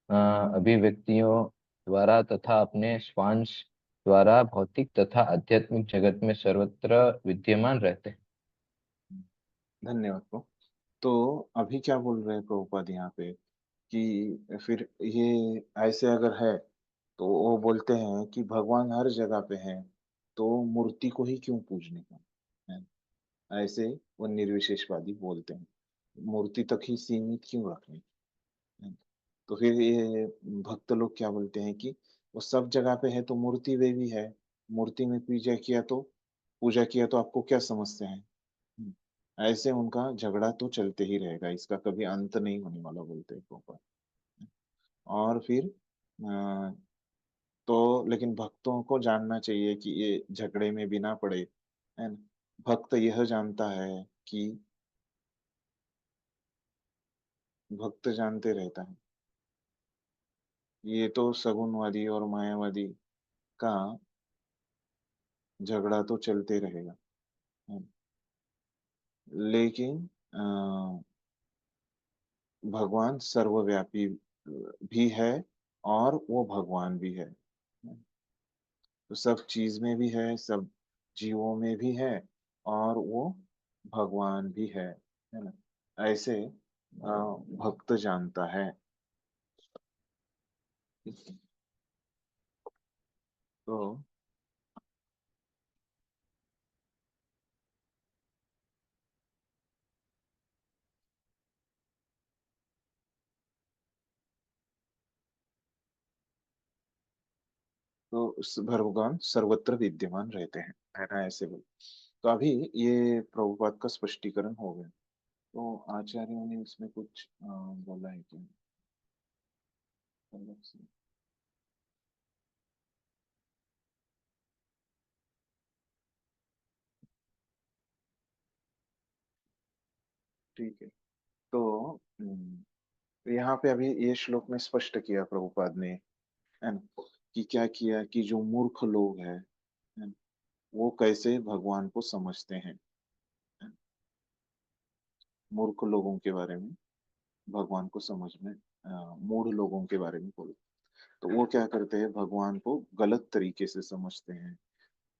अभिव्यक्तियों द्वारा तथा अपने स्वांश द्वारा भौतिक तथा आध्यात्मिक जगत में सर्वत्र विद्यमान रहते हैं। धन्यवाद प्रभु। तो अभी क्या बोल रहे हैं प्रभुपाद यहाँ पे कि फिर ये ऐसे अगर है तो वो बोलते हैं कि भगवान हर जगह पे है, तो मूर्ति को ही क्यों पूजने का है? ऐसे वो निर्विशेषवादी बोलते हैं, मूर्ति तक ही सीमित क्यों रखने है? तो फिर ये भक्त लोग क्या बोलते हैं कि वो सब जगह पे है तो मूर्ति वे भी है, मूर्ति में पूजा किया तो आपको क्या समस्या है? हम्म, ऐसे उनका झगड़ा तो चलते ही रहेगा, इसका कभी अंत नहीं होने वाला बोलते हैं प्रभुपाद। और फिर अ, तो लेकिन भक्तों को जानना चाहिए कि ये झगड़े में भी ना पड़े, है ना। भक्त यह जानता है कि भक्त जानते रहता है ये तो सगुणवादी और मायावादी का झगड़ा तो चलते रहेगा, है ना। लेकिन भगवान सर्वव्यापी भी है और वो भगवान भी है। तो सब चीज में भी है, सब जीवों में भी है और वो भगवान भी है ना। ऐसे भक्त जानता है। तो भगवान सर्वत्र विद्यमान रहते हैं, है ना, ऐसे बोल। तो अभी ये प्रभुपाद का स्पष्टीकरण हो गया। तो आचार्यों ने इसमें कुछ बोला है क्या अलग से? ठीक है। तो यहाँ पे अभी ये श्लोक में स्पष्ट किया प्रभुपाद ने, है ना, कि क्या किया कि जो मूर्ख लोग हैं, है ना, वो कैसे भगवान को समझते हैं। है ना? मूर्ख लोगों के बारे में, भगवान को समझ में मूढ़ लोगों के बारे में बोलो, तो वो क्या करते हैं, भगवान को गलत तरीके से समझते हैं।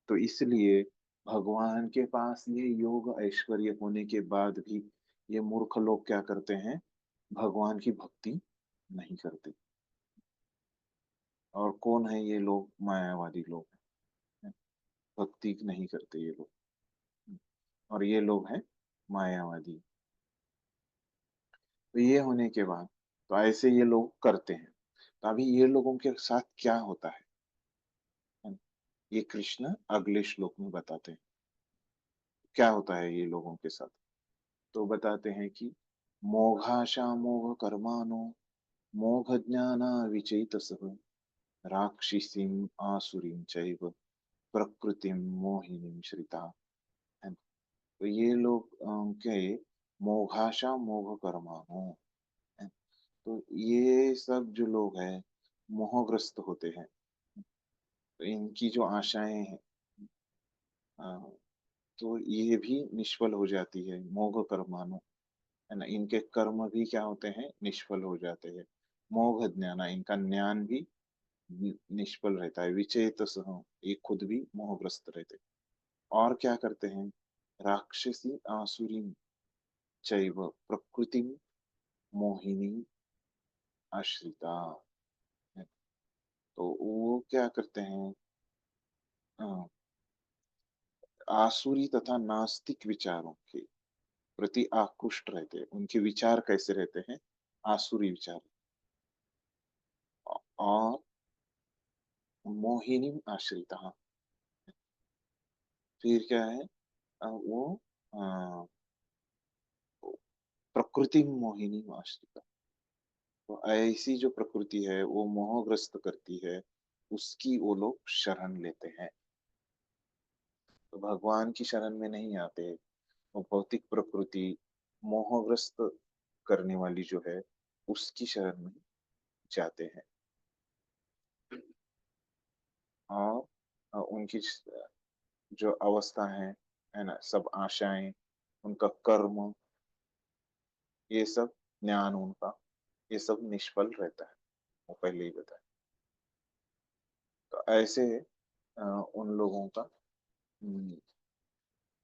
तो इसलिए भगवान के पास ये योग ऐश्वर्य होने के बाद भी ये मूर्ख लोग क्या करते हैं, भगवान की भक्ति नहीं करते। और कौन है ये लोग? मायावादी लोग हैं, भक्ति नहीं करते ये लोग, और ये लोग हैं मायावादी। तो ये होने के बाद तो ऐसे ये लोग करते हैं। तो अभी ये लोगों के साथ क्या होता है ना? ये कृष्ण अगले श्लोक में बताते हैं क्या होता है ये लोगों के साथ। तो बताते हैं कि मोघाशा मोघ कर्माणो मोघ ज्ञान विचेतसः राक्षसीम आसुरीम चैव प्रकृतिम मोहिनीम श्रिता, है ना? तो ये लोग के मोघाशा मोघ कर्माणो, है। तो ये सब जो लोग हैं मोहग्रस्त होते हैं। तो इनकी जो आशाएं हैं अ, तो ये भी निष्फल हो जाती है, मोघ कर्माणु, है ना। इनके कर्म भी क्या होते हैं, निष्फल हो जाते हैं। मोघ ज्ञान, इनका ज्ञान भी निष्फल रहता है। विचेत सह, ये खुद भी मोहग्रस्त रहते हैं। और क्या करते हैं, राक्षसी आसुरी चैव प्रकृति मोहिनी आश्रिता, है। तो वो क्या करते हैं, अ, आसुरी तथा नास्तिक विचारों के प्रति आकृष्ट रहते हैं। उनके विचार कैसे रहते हैं, आसुरी विचार। और मोहिनी आश्रिता, फिर क्या है, वो अ, प्रकृति मोहिनी आश्रिता। तो ऐसी जो प्रकृति है वो मोहग्रस्त करती है, उसकी वो लोग शरण लेते हैं। तो भगवान की शरण में नहीं आते, वो भौतिक प्रकृति मोहग्रस्त करने वाली जो है उसकी शरण में जाते हैं। और उनकी जो अवस्था है ना, सब आशाएं, उनका कर्म, ये सब ज्ञान उनका, ये सब निष्फल रहता है, वो पहले ही बताया। तो ऐसे उन लोगों का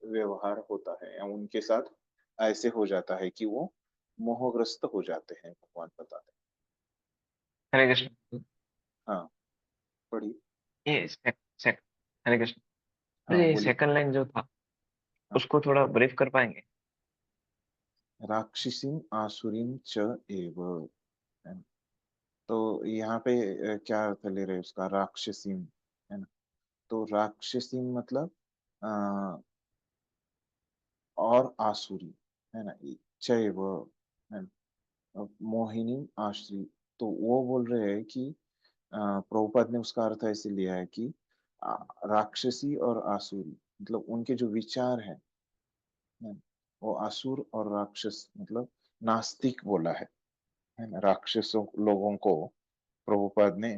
व्यवहार होता है, या उनके साथ ऐसे हो जाता है कि वो मोहग्रस्त हो जाते हैं, भगवान बताते हरे कृष्ण। हैं। हाँ, पढ़िए। ये हरे कृष्ण। हाँ, ये बोलिए। सेकंड लाइन जो था हाँ, उसको थोड़ा ब्रीफ कर पाएंगे? राक्षसीम आसुरीम च एव, है ना। तो यहाँ पे क्या अर्थ ले रहे हैं उसका, राक्षसीम, है ना। तो राक्षसीम मतलब अ, और आसुरी, है ना, चैव, है ना। मोहिनी आश्री, तो वो बोल रहे हैं कि प्रभुपाद ने उसका अर्थ ऐसे लिया है कि आ, राक्षसी और आसुरी मतलब उनके जो विचार है, वो असुर और राक्षस मतलब नास्तिक बोला है ना। राक्षसों लोगों को प्रभुपाद ने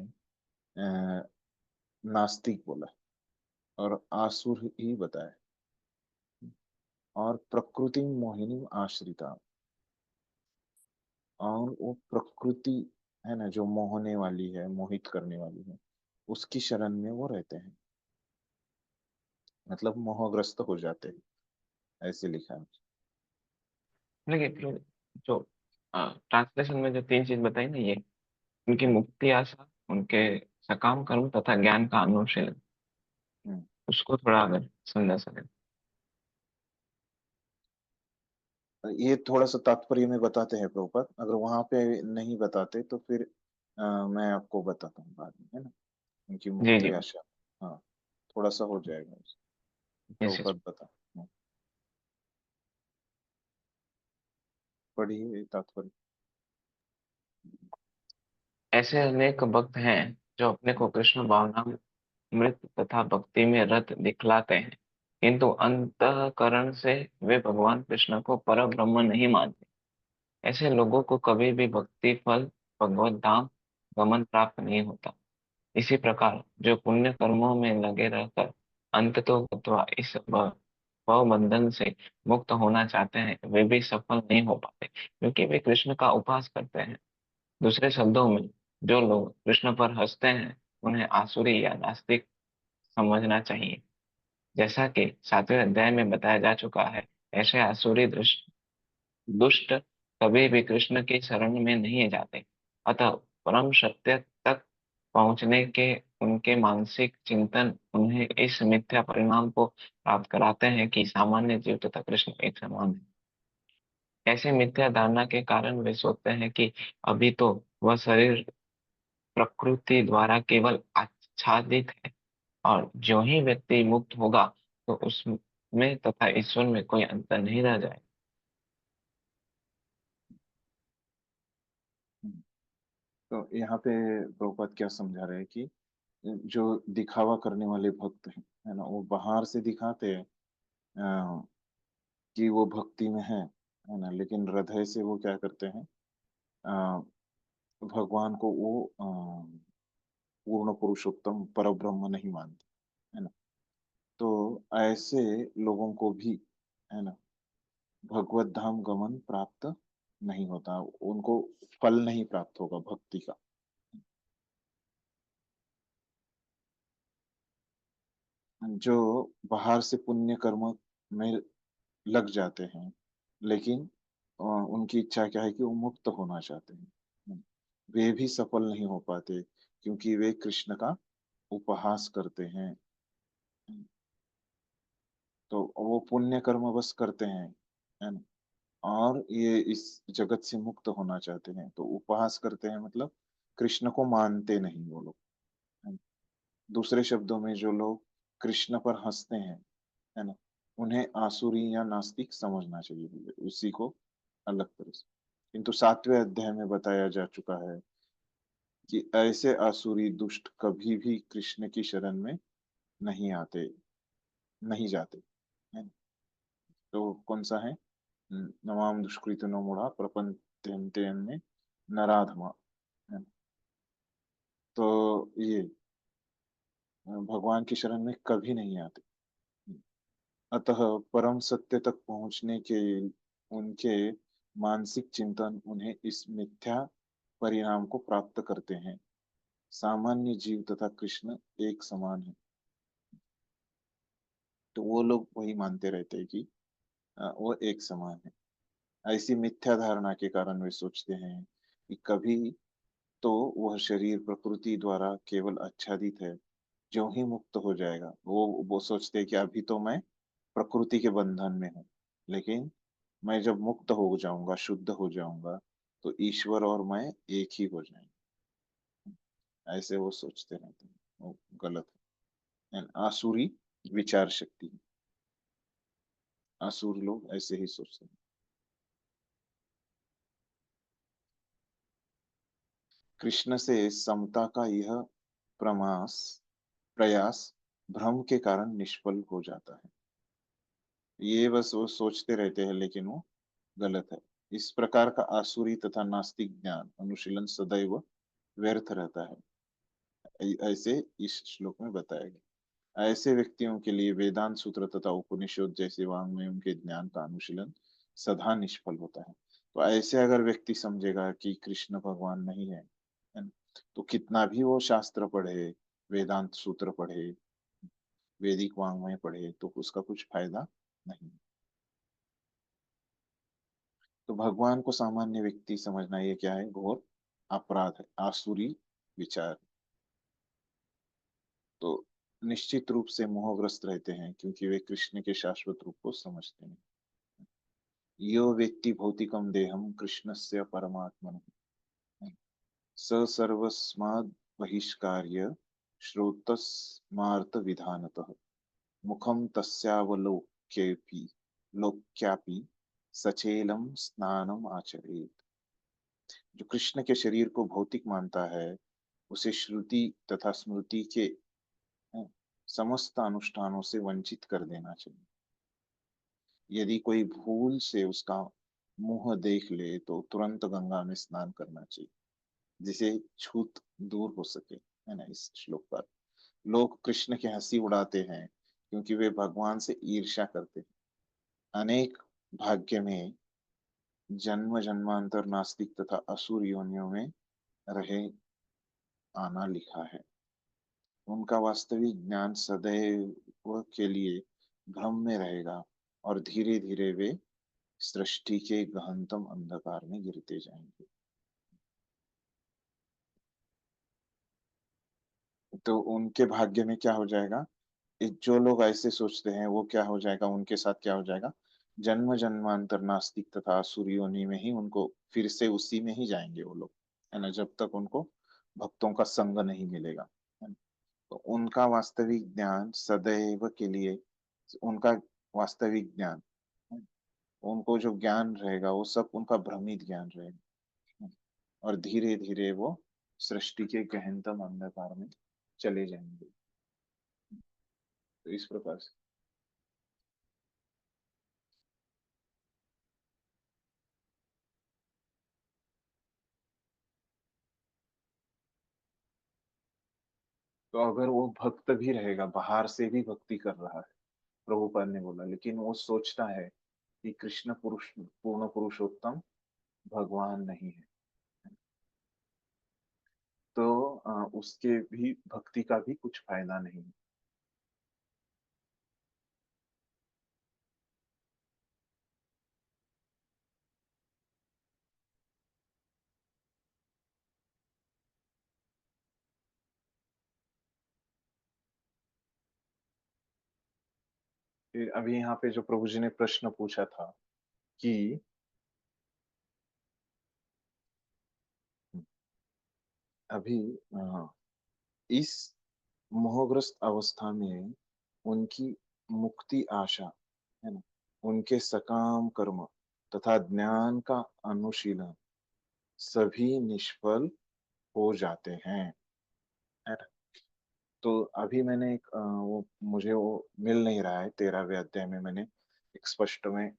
नास्तिक बोला और आसुर ही बताया। और प्रकृति मोहिनी आश्रिता, और वो प्रकृति है ना, जो मोहने वाली है, मोहित करने वाली है, उसकी शरण में वो रहते हैं, मतलब मोहग्रस्त हो जाते हैं, ऐसे लिखा है। लेकिन जो ट्रांसलेशन में जो तीन चीज बताई ना, ये उनकी मुक्ति आशा, उनके सकाम कर्म तथा ज्ञान का अनुशीलन, हम्म। उसको थोड़ा अगर समझा सके। ये थोड़ा सा तात्पर्य में बताते हैं प्रभुपाद, अगर वहां पे नहीं बताते तो फिर मैं आपको बताता हूँ बाद में, है ना, उनकी जी जी। मुक्ति आशा। हाँ, थोड़ा सा हो जाएगा यस यस। प्रभुपाद बता। पढ़िए तात्पर्य। ऐसे अनेक भक्त हैं जो अपने को कृष्ण भावनामृत तथा भक्ति में रत दिखलाते हैं, किंतु अंतःकरण से वे भगवान कृष्ण को पर ब्रह्म नहीं मानते। ऐसे लोगों को कभी भी भक्ति फल भगवत धाम गमन प्राप्त नहीं होता। इसी प्रकार जो पुण्य कर्मों में लगे रहकर अंततो गत्वा इस भव बंधन से मुक्त होना चाहते हैं, वे भी सफल नहीं हो पाते, क्योंकि वे कृष्ण का उपहास करते हैं। दूसरे शब्दों में, जो लोग कृष्ण पर हंसते हैं उन्हें आसुरी या नास्तिक समझना चाहिए। जैसा कि 7वें अध्याय में बताया जा चुका है, ऐसे आसुरी दुष्ट कभी भी कृष्ण की शरण में नहीं जाते। अतः परम सत्य तक पहुंचने के उनके मानसिक चिंतन उन्हें इस मिथ्या परिणाम को प्राप्त कराते हैं कि सामान्य जीव तथा कृष्ण एक समान है। ऐसी मिथ्या धारणा के कारण वे सोचते हैं कि अभी तो वह शरीर प्रकृति द्वारा केवल आच्छादित है, और जो ही व्यक्ति मुक्त होगा तो उसमें तथा ईश्वर में कोई अंतर नहीं रह जाए। हम्म। तो यहाँ पे प्रभुपाद क्या समझा रहे हैं कि जो दिखावा करने वाले भक्त हैं, है ना, वो बाहर से दिखाते हैं कि वो भक्ति में है ना, लेकिन हृदय से वो क्या करते हैं, अ, भगवान को वो पूर्ण पुरुषोत्तम परब्रह्म नहीं मानते, है ना। तो ऐसे लोगों को भी, है ना, भगवत धाम गमन प्राप्त नहीं होता, उनको फल नहीं प्राप्त होगा भक्ति का। जो बाहर से पुण्य कर्म में लग जाते हैं, लेकिन उनकी इच्छा क्या है कि वो मुक्त होना चाहते हैं, वे भी सफल नहीं हो पाते, क्योंकि वे कृष्ण का उपहास करते हैं। तो वो पुण्य कर्म बस करते हैं, है ना, और ये इस जगत से मुक्त होना चाहते हैं, तो उपहास करते हैं मतलब कृष्ण को मानते नहीं वो लोग, है ना? दूसरे शब्दों में, जो लोग कृष्ण पर हंसते हैं, है ना, उन्हें आसुरी या नास्तिक समझना चाहिए, उसी को अलग तरह से। किंतु 7वें अध्याय में बताया जा चुका है कि ऐसे आसुरी दुष्ट कभी भी कृष्ण की शरण में नहीं आते, नहीं जाते, है ना? तो कौन सा है? नमाम दुष्कृत नो मूढ़ा प्रपंच नराधमा, है ना? तो ये भगवान की शरण में कभी नहीं आते। अतः परम सत्य तक पहुंचने के उनके मानसिक चिंतन उन्हें इस मिथ्या परिणाम को प्राप्त करते हैं। सामान्य जीव तथा कृष्ण एक समान है। तो वो लोग वही मानते रहते हैं कि वो एक समान है। ऐसी मिथ्या धारणा के कारण वे सोचते हैं कि कभी तो वह शरीर प्रकृति द्वारा केवल आच्छादित है, जो ही मुक्त हो जाएगा वो सोचते हैं कि अभी तो मैं प्रकृति के बंधन में हूँ, लेकिन मैं जब मुक्त हो जाऊंगा, शुद्ध हो जाऊंगा, तो ईश्वर और मैं एक ही हो जाएंगे। ऐसे वो सोचते रहते हैं, वो गलत है। आसुरी विचार शक्ति, असुर लोग ऐसे ही सोचते हैं। कृष्ण से समता का यह प्रमास प्रयास भ्रम के कारण निष्फल हो जाता है। ये बस वो सोचते रहते हैं, लेकिन वो गलत है। इस प्रकार का आसुरी तथा नास्तिक ज्ञान अनुशीलन सदैव व्यर्थ रहता है। ऐसे इस श्लोक में बताया गया। ऐसे व्यक्तियों के लिए वेदांत सूत्र तथा उपनिषद जैसे वाङ्मयों के ज्ञान का अनुशीलन सदा निष्फल होता है। तो ऐसे अगर व्यक्ति समझेगा कि कृष्ण भगवान नहीं है ना, तो कितना भी वो शास्त्र पढ़े, वेदांत सूत्र पढ़े, वैदिक वाङ्मय पढ़े, तो उसका कुछ फायदा नहीं। तो भगवान को सामान्य व्यक्ति समझना ये क्या है? घोर अपराध है, आसुरी विचार। तो निश्चित रूप से मोहग्रस्त रहते हैं, क्योंकि वे कृष्ण के शाश्वत रूप को समझते हैं। यो वेत्ति भौतिकम देहम कृष्णस्य परमात्मनः स सर्वस्माद् बहिष्कार्य श्रोतस्मार्थ विधानतः मुखम तस्यावलोक्येऽपि लोक्यापि सचेलम स्नानम आचरेत। जो कृष्ण के शरीर को भौतिक मानता है, उसे श्रुति तथा स्मृति के समस्त अनुष्ठानों से वंचित कर देना चाहिए। यदि कोई भूल से उसका मुंह देख ले तो तुरंत गंगा में स्नान करना चाहिए, जिसे छूत दूर हो सके, है ना? इस श्लोक पर लोग कृष्ण की हंसी उड़ाते हैं, क्योंकि वे भगवान से ईर्ष्या करते हैं। अनेक भाग्य में जन्म जन्मांतर नास्तिक तथा असुर योनियों में रहे आना लिखा है। उनका वास्तविक ज्ञान सदैव के लिए भ्रम में रहेगा, और धीरे धीरे वे सृष्टि के गहनतम अंधकार में गिरते जाएंगे। तो उनके भाग्य में क्या हो जाएगा? जो लोग ऐसे सोचते हैं, वो क्या हो जाएगा? उनके साथ क्या हो जाएगा? जन्म जन्मांतर नास्तिक तथा असुर योनि में ही उनको फिर से उसी में ही जाएंगे वो लोग, है ना, जब तक उनको भक्तों का संग नहीं मिलेगा, है ना? तो उनका वास्तविक ज्ञान सदैव के लिए, उनका वास्तविक ज्ञान, उनको जो ज्ञान रहेगा वो सब उनका भ्रमित ज्ञान रहेगा, और धीरे धीरे वो सृष्टि के गहनतम अंधकार में चले जाएंगे। तो इस प्रकार से तो अगर वो भक्त भी रहेगा, बाहर से भी भक्ति कर रहा है, प्रभुपाद ने बोला, लेकिन वो सोचता है कि कृष्ण पुरुष पूर्ण पुरुषोत्तम भगवान नहीं है, तो उसके भी भक्ति का भी कुछ फायदा नहीं है। फिर अभी यहाँ पे जो प्रभु जी ने प्रश्न पूछा था कि अभी इस मोहग्रस्त अवस्था में उनकी मुक्ति आशा, है ना, उनके सकाम कर्म तथा ज्ञान का अनुशीलन सभी निष्फल हो जाते हैं, है ना? तो अभी मैंने एक वो मुझे वो मिल नहीं रहा है 13वें अध्याय में मैंने एक स्पष्ट में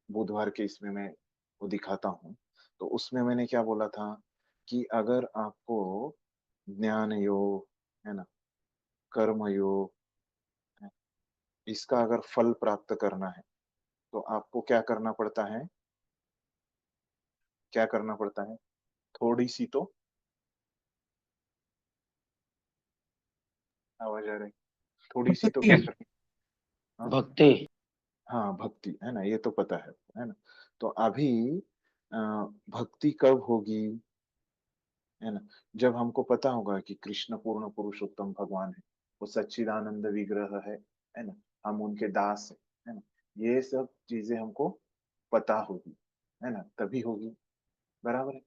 बुधवार के इसमें मैं वो दिखाता हूँ। तो उसमें मैंने क्या बोला था कि अगर आपको ज्ञान योग, है ना, कर्म योग, है, इसका अगर फल प्राप्त करना है, तो आपको क्या करना पड़ता है? क्या करना पड़ता है? थोड़ी-सी तो आवाज़ आ रही है। थोड़ी-सी तो क्या करनी? हाँ? भक्ति। हाँ, भक्ति, है ना? ये तो पता है ना? तो अभी अ, भक्ति कब होगी, है ना? जब हमको पता होगा कि कृष्ण पूर्ण पुरुषोत्तम भगवान है, वो सच्चिदानंद विग्रह है ना? हम उनके दास हैं, है ना? ये सब चीज़ें हमको पता होगी, है ना? तभी होगी, बराबर है?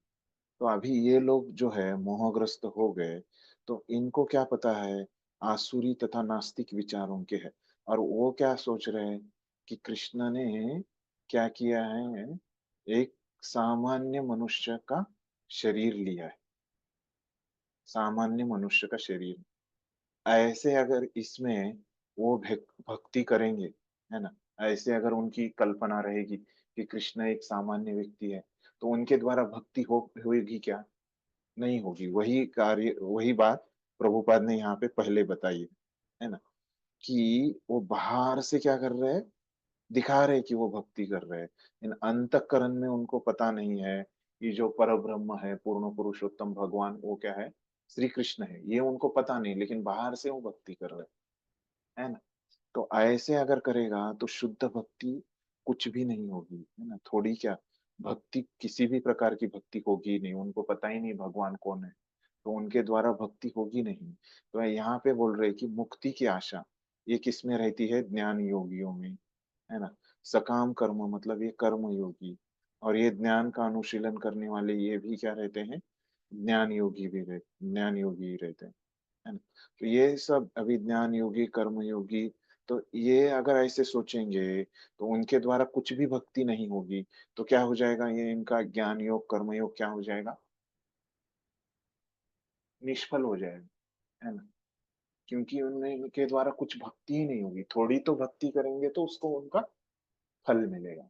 तो अभी ये लोग जो है मोहग्रस्त हो गए, तो इनको क्या पता है आसुरी तथा नास्तिक विचारों के है, और वो क्या सोच रहे हैं कि कृष्ण ने क्या किया है, एक सामान्य मनुष्य का शरीर लिया है, सामान्य मनुष्य का शरीर। ऐसे अगर इसमें वो भक्ति करेंगे, है ना? ऐसे अगर उनकी कल्पना रहेगी कि कृष्ण एक सामान्य व्यक्ति है, तो उनके द्वारा भक्ति हो होएगी क्या? नहीं होगी। वही कार्य, वही बात प्रभुपाद ने यहाँ पे पहले बताई है ना? कि वो बाहर से क्या कर रहे हैं? दिखा रहे हैं कि वो भक्ति कर रहे हैं। इन अंतःकरण में उनको पता नहीं है, ये जो परब्रह्म है, पूर्ण पुरुषोत्तम भगवान वो क्या है? श्री कृष्ण है। ये उनको पता नहीं, लेकिन बाहर से वो भक्ति कर रहे हैं, है ना? तो ऐसे अगर करेगा तो शुद्ध भक्ति कुछ भी नहीं होगी, है ना? थोड़ी क्या, भक्ति किसी भी प्रकार की भक्ति होगी नहीं, उनको पता ही नहीं भगवान कौन है, तो उनके द्वारा भक्ति होगी नहीं। तो यहाँ पे बोल रहे हैं कि मुक्ति की आशा ये किसमें रहती है? ज्ञान योगियों में, है ना? सकाम कर्म मतलब ये कर्म योगी, और ये ज्ञान का अनुशीलन करने वाले ये भी क्या रहते हैं? ज्ञान योगी ही रहते हैं, है ना? तो ये सब अभी ज्ञान योगी, कर्म योगी, तो ये अगर ऐसे सोचेंगे तो उनके द्वारा कुछ भी भक्ति नहीं होगी, तो क्या हो जाएगा? ये इनका ज्ञान योग, कर्म योग क्या हो जाएगा? निष्फल हो जाएगा, है ना? क्योंकि उनमें उनके द्वारा कुछ भक्ति ही नहीं होगी। थोड़ी तो भक्ति करेंगे तो उसको उनका फल मिलेगा,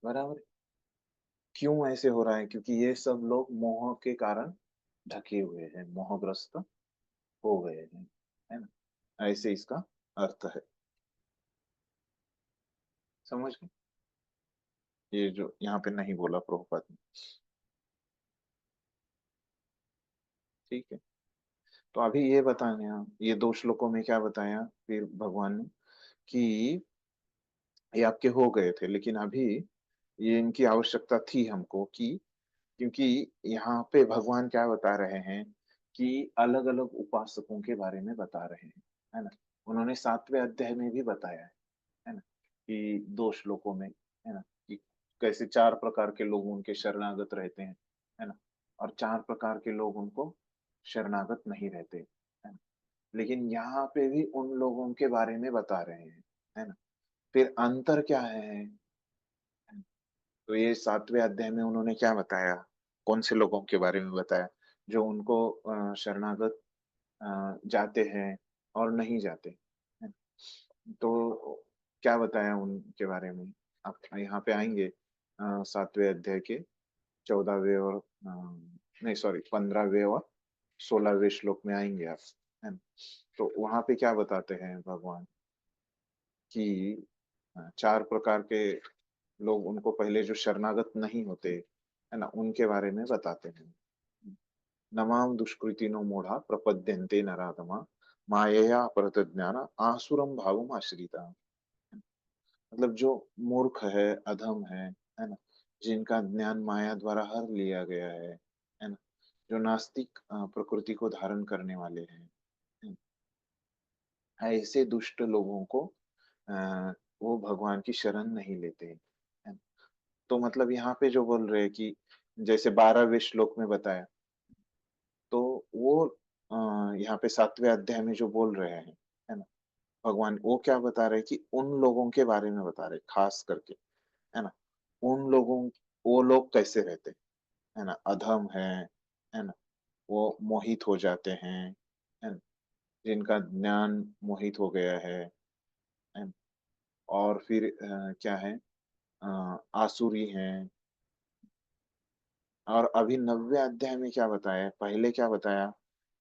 बराबर है? क्यों ऐसे हो रहा है? क्योंकि ये सब लोग मोह के कारण ढके हुए हैं, मोहग्रस्त हो गए हैं, है ना? ऐसे इसका अर्थ है, समझ गए? ये जो यहाँ पे नहीं बोला प्रभुपाद ने, ठीक है? तो अभी ये बताया, ये 2 श्लोकों में क्या बताया फिर भगवान ने कि ये आपके हो गए थे, लेकिन अभी ये इनकी आवश्यकता थी हमको, कि क्योंकि यहाँ पे भगवान क्या बता रहे हैं कि अलग-अलग उपासकों के बारे में बता रहे हैं, है ना? उन्होंने 7वें अध्याय में भी बताया है ना? कि 2 श्लोकों में, है ना? कि कैसे 4 प्रकार के लोग उनके शरणागत रहते हैं, है ना? और 4 प्रकार के लोग उनको शरणागत नहीं रहते, है ना? लेकिन यहाँ पे भी उन लोगों के बारे में बता रहे हैं, है ना? फिर अंतर क्या है? तो ये 7वें अध्याय में उन्होंने क्या बताया? कौन से लोगों के बारे में बताया? जो उनको शरणागत जाते हैं और नहीं जाते, है। तो क्या बताया उनके बारे में? आप यहाँ पे आएँगे 7वें अध्याय के 14वें और नहीं सॉरी 15वें और 16वें श्लोक में आएँगे आप, है ना? तो वहाँ पे क्या बताते हैं भगवान कि 4 प्रकार के लोग उनको पहले जो शरणागत नहीं होते, है ना? उनके बारे में बताते हैं। नमाम दुष्कृतिनो मूढ़ा प्रपद्यन्ते नराधमा मायया अपहृत ज्ञान आसुरम भावम आश्रिता। मतलब जो मूर्ख है, अधम है ना? जिनका ज्ञान माया द्वारा हर लिया गया है ना? जो नास्तिक प्रकृति को धारण करने वाले हैं, है ना? ऐसे दुष्ट लोगों को वो भगवान की शरण नहीं लेते, है ना? तो मतलब यहाँ पे जो बोल रहे हैं कि जैसे 12वें श्लोक में बताया, तो वो यहाँ पे 7वें अध्याय में जो बोल रहे हैं, है ना? भगवान वो क्या बता रहे हैं कि उन लोगों के बारे में बता रहे हैं, खास करके, है ना? उन लोगों वो लोग कैसे रहते हैं, है ना? अधम है ना? वो मोहित हो जाते हैं, है ना? जिनका ज्ञान मोहित हो गया है ना? और फिर क्या है, आसुरी हैं। और अभी 90वें अध्याय में क्या बताया, पहले क्या बताया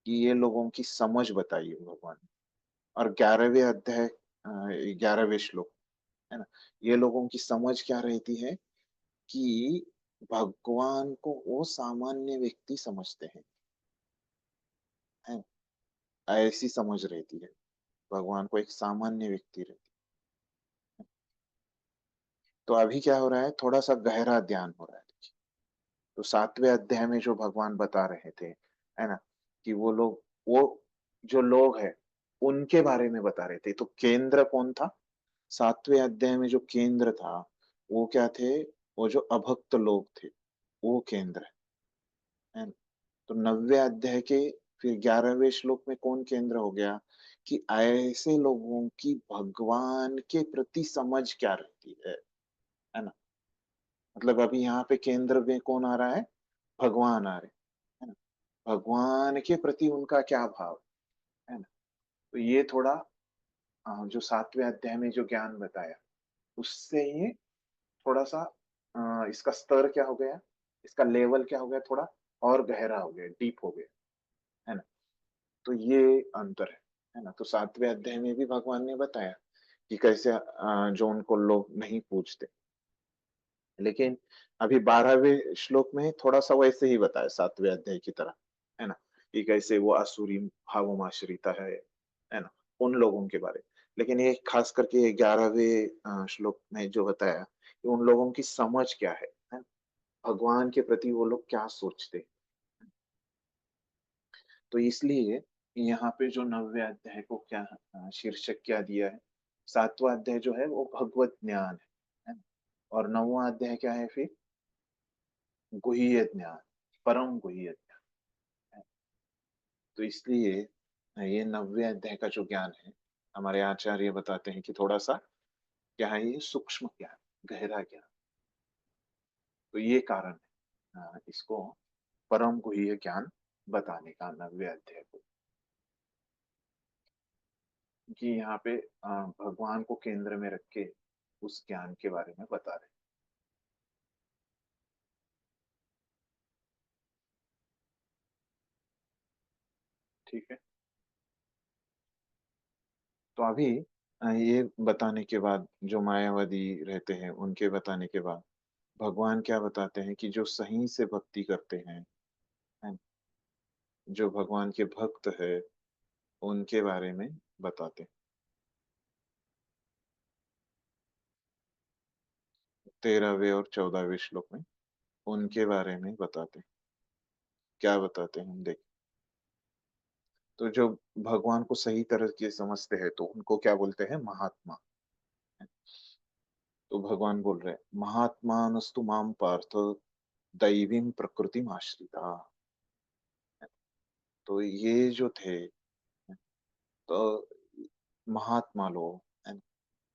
कि ये लोगों की समझ बताई है भगवान ने। और 11वें अध्याय 11वें श्लोक, है ना? ये लोगों की समझ क्या रहती है कि भगवान को वो सामान्य व्यक्ति समझते हैं। ऐसी समझ रहती है, भगवान को एक सामान्य व्यक्ति रहती है। तो अभी क्या हो रहा है, थोड़ा-सा गहरा ध्यान हो रहा है। देखिए, तो 7वें अध्याय में जो भगवान बता रहे थे, है ना? कि वो जो लोग हैं, उनके बारे में बता रहे थे। तो केंद्र कौन था? 7वें अध्याय में जो केंद्र था, वो क्या थे? वो जो अभक्त लोग थे, वो केंद्र है ना? तो 90वें अध्याय के फिर 11वें श्लोक में कौन केंद्र हो गया? कि ऐसे लोगों की भगवान के प्रति समझ क्या रहती है ना? मतलब अभी यहाँ पे केंद्र में कौन आ रहा है? भगवान आ रहे हैं, है ना? भगवान के प्रति उनका क्या भाव है ना? तो ये थोड़ा जो 7वें अध्याय में जो ज्ञान बताया, उससे ये थोड़ा-सा इसका स्तर क्या हो गया? इसका लेवल क्या हो गया? थोड़ा और गहरा हो गया, डीप हो गया, है ना? तो ये अंतर है ना? तो 7वें अध्याय में भी भगवान ने बताया कि कैसे जो उनको लोग नहीं पूजते। लेकिन अभी 12वें श्लोक में थोड़ा-सा वैसे ही बताया 7वें अध्याय की तरह, है ना? कि कैसे वो आसुरी भावमाश्रिता है ना? उन लोगों के बारे में। लेकिन ये खास करके ये 11वें श्लोक में जो बताया, कि उन लोगों की समझ क्या है ना? भगवान के प्रति वो लोग क्या सोचते हैं। तो इसलिए यहाँ पे जो 9वें अध्याय को क्या शीर्षक क्या दिया है? 7वां अध्याय जो है वो भगवत ज्ञान है ना? और 9वां अध्याय क्या है फिर? गुह्य ज्ञान, परम गुह्य ज्ञान है। तो इसलिए ये 9वें अध्याय का जो ज्ञान है, हमारे आचार्य बताते हैं कि थोड़ा-सा क्या है, ये सूक्ष्म ज्ञान, गहरा ज्ञान। तो ये कारण है इसको परम गुह्य ज्ञान बताने का 9वें अध्याय को। कि यहाँ पे भगवान को केंद्र में रख के उस ज्ञान के बारे में बता रहे हैं। ठीक है? तो अभी ये बताने के बाद जो मायावादी रहते हैं, उनके बताने के बाद भगवान क्या बताते हैं कि जो सही से भक्ति करते हैं, जो भगवान के भक्त है, उनके बारे में बताते हैं। 13वें और 14वें श्लोक में उनके बारे में बताते हैं। क्या बताते हैं हम देखें। तो जो भगवान को सही तरह से समझते हैं, तो उनको क्या बोलते हैं? महात्मा। तो भगवान बोल रहे हैं, महात्मानस्तु माम पार्थ दैवीं प्रकृतिम आश्रिता। तो ये जो थे, तो महात्मा लोग, है ना?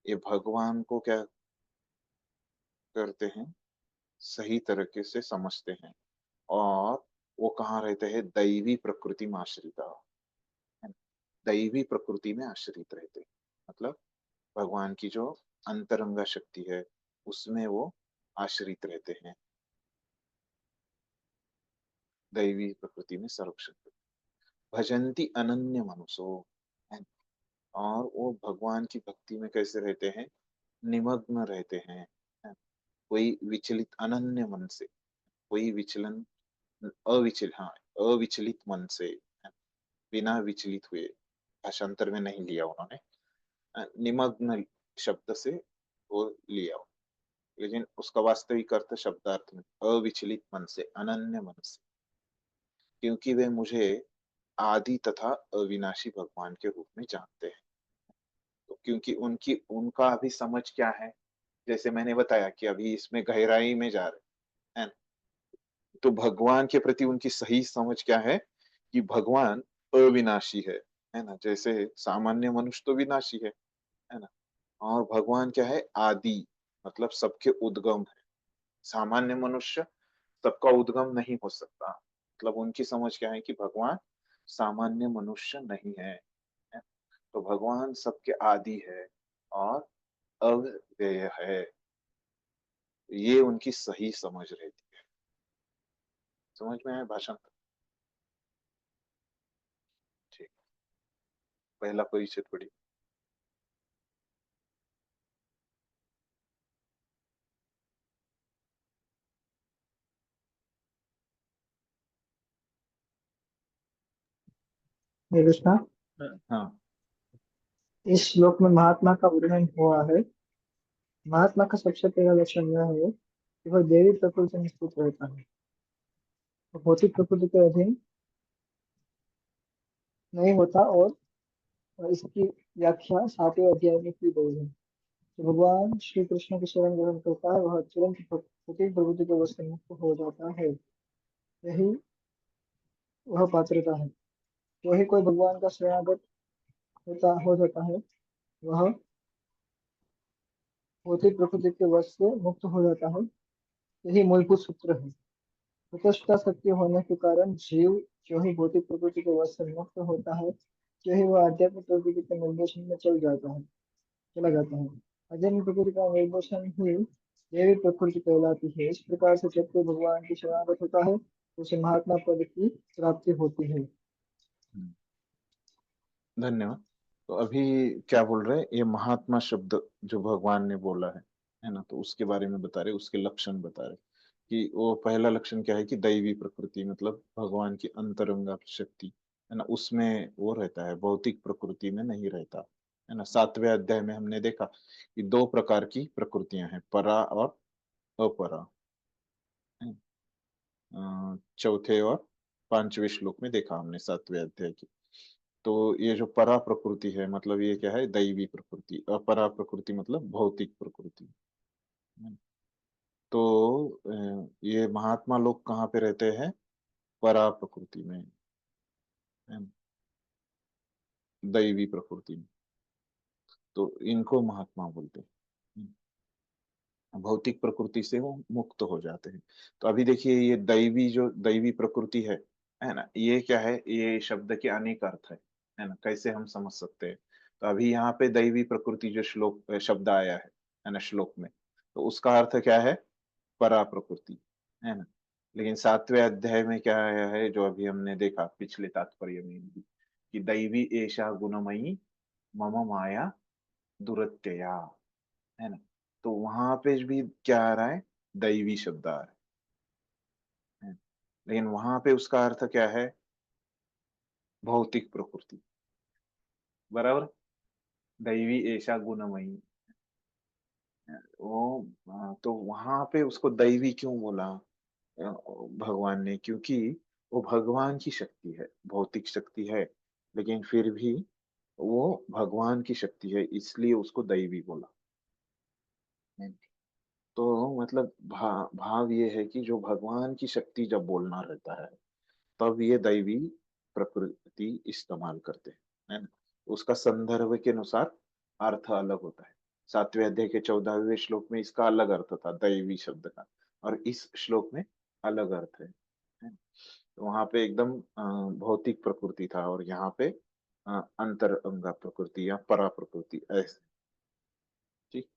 ये भगवान को क्या करते हैं? सही तरीके से समझते हैं। और वो कहाँ रहते हैं? दैवी प्रकृति में आश्रिता, है ना? दैवी प्रकृति में आश्रित रहते हैं। मतलब भगवान की जो अंतरंगा शक्ति है, उसमें वो आश्रित रहते हैं। दैवी प्रकृति में सर्वशक्ति। भजंती अनन्य मनुषो, है ना? और वो भगवान की भक्ति में कैसे रहते हैं? निमग्न रहते हैं, है ना? कोई विचलित अनन्य मन से, कोई विचलन अविचलित मन से, है ना? बिना विचलित हुए, भाषांतर में नहीं लिया उन्होंने, निमग्न शब्द से वो लिया, लेकिन उसका वास्तविक अर्थ शब्दार्थ में अविचलित मन से, अनन्य मन से, क्योंकि वे मुझे आदि तथा अविनाशी भगवान के रूप में जानते हैं। तो क्योंकि उनकी उनका अभी समझ क्या है, जैसे मैंने बताया कि अभी इसमें गहराई में जा रहे हैं, तो भगवान के प्रति उनकी सही समझ क्या है कि भगवान अविनाशी है ना? जैसे सामान्य मनुष्य तो विनाशी है ना? और भगवान क्या है? आदि, मतलब सबके उद्गम है। सामान्य मनुष्य सबका उद्गम नहीं हो सकता, मतलब उनकी समझ क्या है कि भगवान सामान्य मनुष्य नहीं है, है? तो भगवान सबके आदि है और अव्यय है। ये उनकी सही समझ रहती है। समझ में आया भाषण? ठीक, पहला परिच्छेद पढ़िए। हरे कृष्णा। हाँ इस श्लोक में महात्मा का वर्णन हुआ है। महात्मा का सबसे पहला लक्षण यह है कि वह देवी प्रकृति में स्थित रहता है, वह भौतिक प्रकृति के अधीन नहीं होता। और इसकी व्याख्या 7वें अध्याय में की गई है। जो भगवान श्री कृष्ण की शरण ग्रहण करता है वह तुरंत भौतिक प्रकृति के वश से मुक्त हो जाता है। यही वह पात्रता है। जो ही कोई भगवान का शरणागत हो जाता है वह भौतिक प्रकृति के वश से मुक्त हो जाता है। यही मूलभूत सूत्र है। तटस्थता शक्ति होने के कारण जीव जो ही भौतिक प्रकृति के वश से मुक्त होता है, जो ही वह आध्यात्मिक प्रकृति के निर्देशन में चला जाता है। आध्यात्मिक प्रकृति का निर्देशन ही देवी प्रकृति कहलाती है। इस प्रकार से जब कोई भगवान की शरणागत होता है तो उसे महात्मा पद की प्राप्ति होती है। धन्यवाद। तो अभी क्या बोल रहे हैं, ये महात्मा शब्द जो भगवान ने बोला है ना, तो उसके बारे में बता रहे, उसके लक्षण बता रहे कि वो पहला लक्षण क्या है कि दैवी प्रकृति, मतलब भगवान की अंतरंगा शक्ति है ना, उसमें वो रहता है, भौतिक प्रकृति में नहीं रहता है ना। 7वें अध्याय में हमने देखा कि दो प्रकार की प्रकृतियां हैं, परा और अपरा। है। चौथे और 5वें श्लोक में देखा हमने 7वें अध्याय की। तो ये जो परा प्रकृति है, मतलब ये क्या है, दैवी प्रकृति। अपरा प्रकृति मतलब भौतिक प्रकृति। तो ये महात्मा लोग कहाँ पे रहते हैं? परा प्रकृति में, है ना, दैवी प्रकृति में। तो इनको महात्मा बोलते हैं। भौतिक प्रकृति से वो मुक्त हो जाते हैं। तो अभी देखिए, ये दैवी जो दैवी प्रकृति है ना, ये क्या है, ये शब्द के अनेक अर्थ है ना, कैसे हम समझ सकते हैं? तो अभी यहाँ पे दैवी प्रकृति जो श्लोक शब्द आया है ना श्लोक में, तो उसका अर्थ क्या है? परा प्रकृति, है ना। लेकिन 7वें अध्याय में क्या आया है, जो अभी हमने देखा पिछले तात्पर्य में भी, कि दैवी एषा गुणमयी मम माया दुरत्यया, है ना। तो वहां पे भी क्या आ रहा है? दैवी शब्द आ रहा है। लेकिन वहां पे उसका अर्थ क्या है? भौतिक प्रकृति, बराबर। दैवी ऐसा गुणमयी, वो तो वहां पे उसको दैवी क्यों बोला भगवान ने? क्योंकि वो भगवान की शक्ति है, भौतिक शक्ति है, लेकिन फिर भी वो भगवान की शक्ति है, इसलिए उसको दैवी बोला। तो मतलब भाव ये है कि जो भगवान की शक्ति जब बोलना रहता है, तब ये दैवी प्रकृति इस्तेमाल करते हैं, है ना। उसका संदर्भ के अनुसार अर्थ अलग होता है। 7वें अध्याय के 14वें श्लोक में इसका अलग अर्थ था दैवी शब्द का, और इस श्लोक में अलग अर्थ है। तो वहां पे एकदम भौतिक प्रकृति था, और यहाँ पे अंतर अंगा प्रकृति या परा प्रकृति ऐसे। ठीक।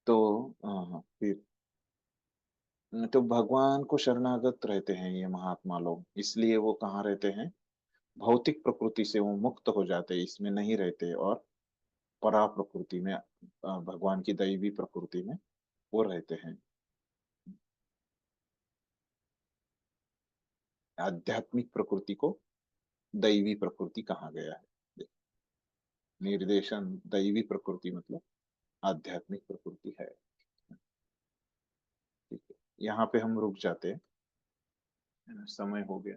तो फिर तो भगवान को शरणागत रहते हैं ये महात्मा लोग, इसलिए वो कहाँ रहते हैं? भौतिक प्रकृति से वो मुक्त हो जाते हैं, इसमें नहीं रहते, और परा प्रकृति में, भगवान की दैवी प्रकृति में वो रहते हैं। आध्यात्मिक प्रकृति को दैवी प्रकृति कहा गया है। निर्देशन दैवी प्रकृति मतलब आध्यात्मिक प्रकृति है। ठीक है, यहाँ पे हम रुक जाते हैं, समय हो गया।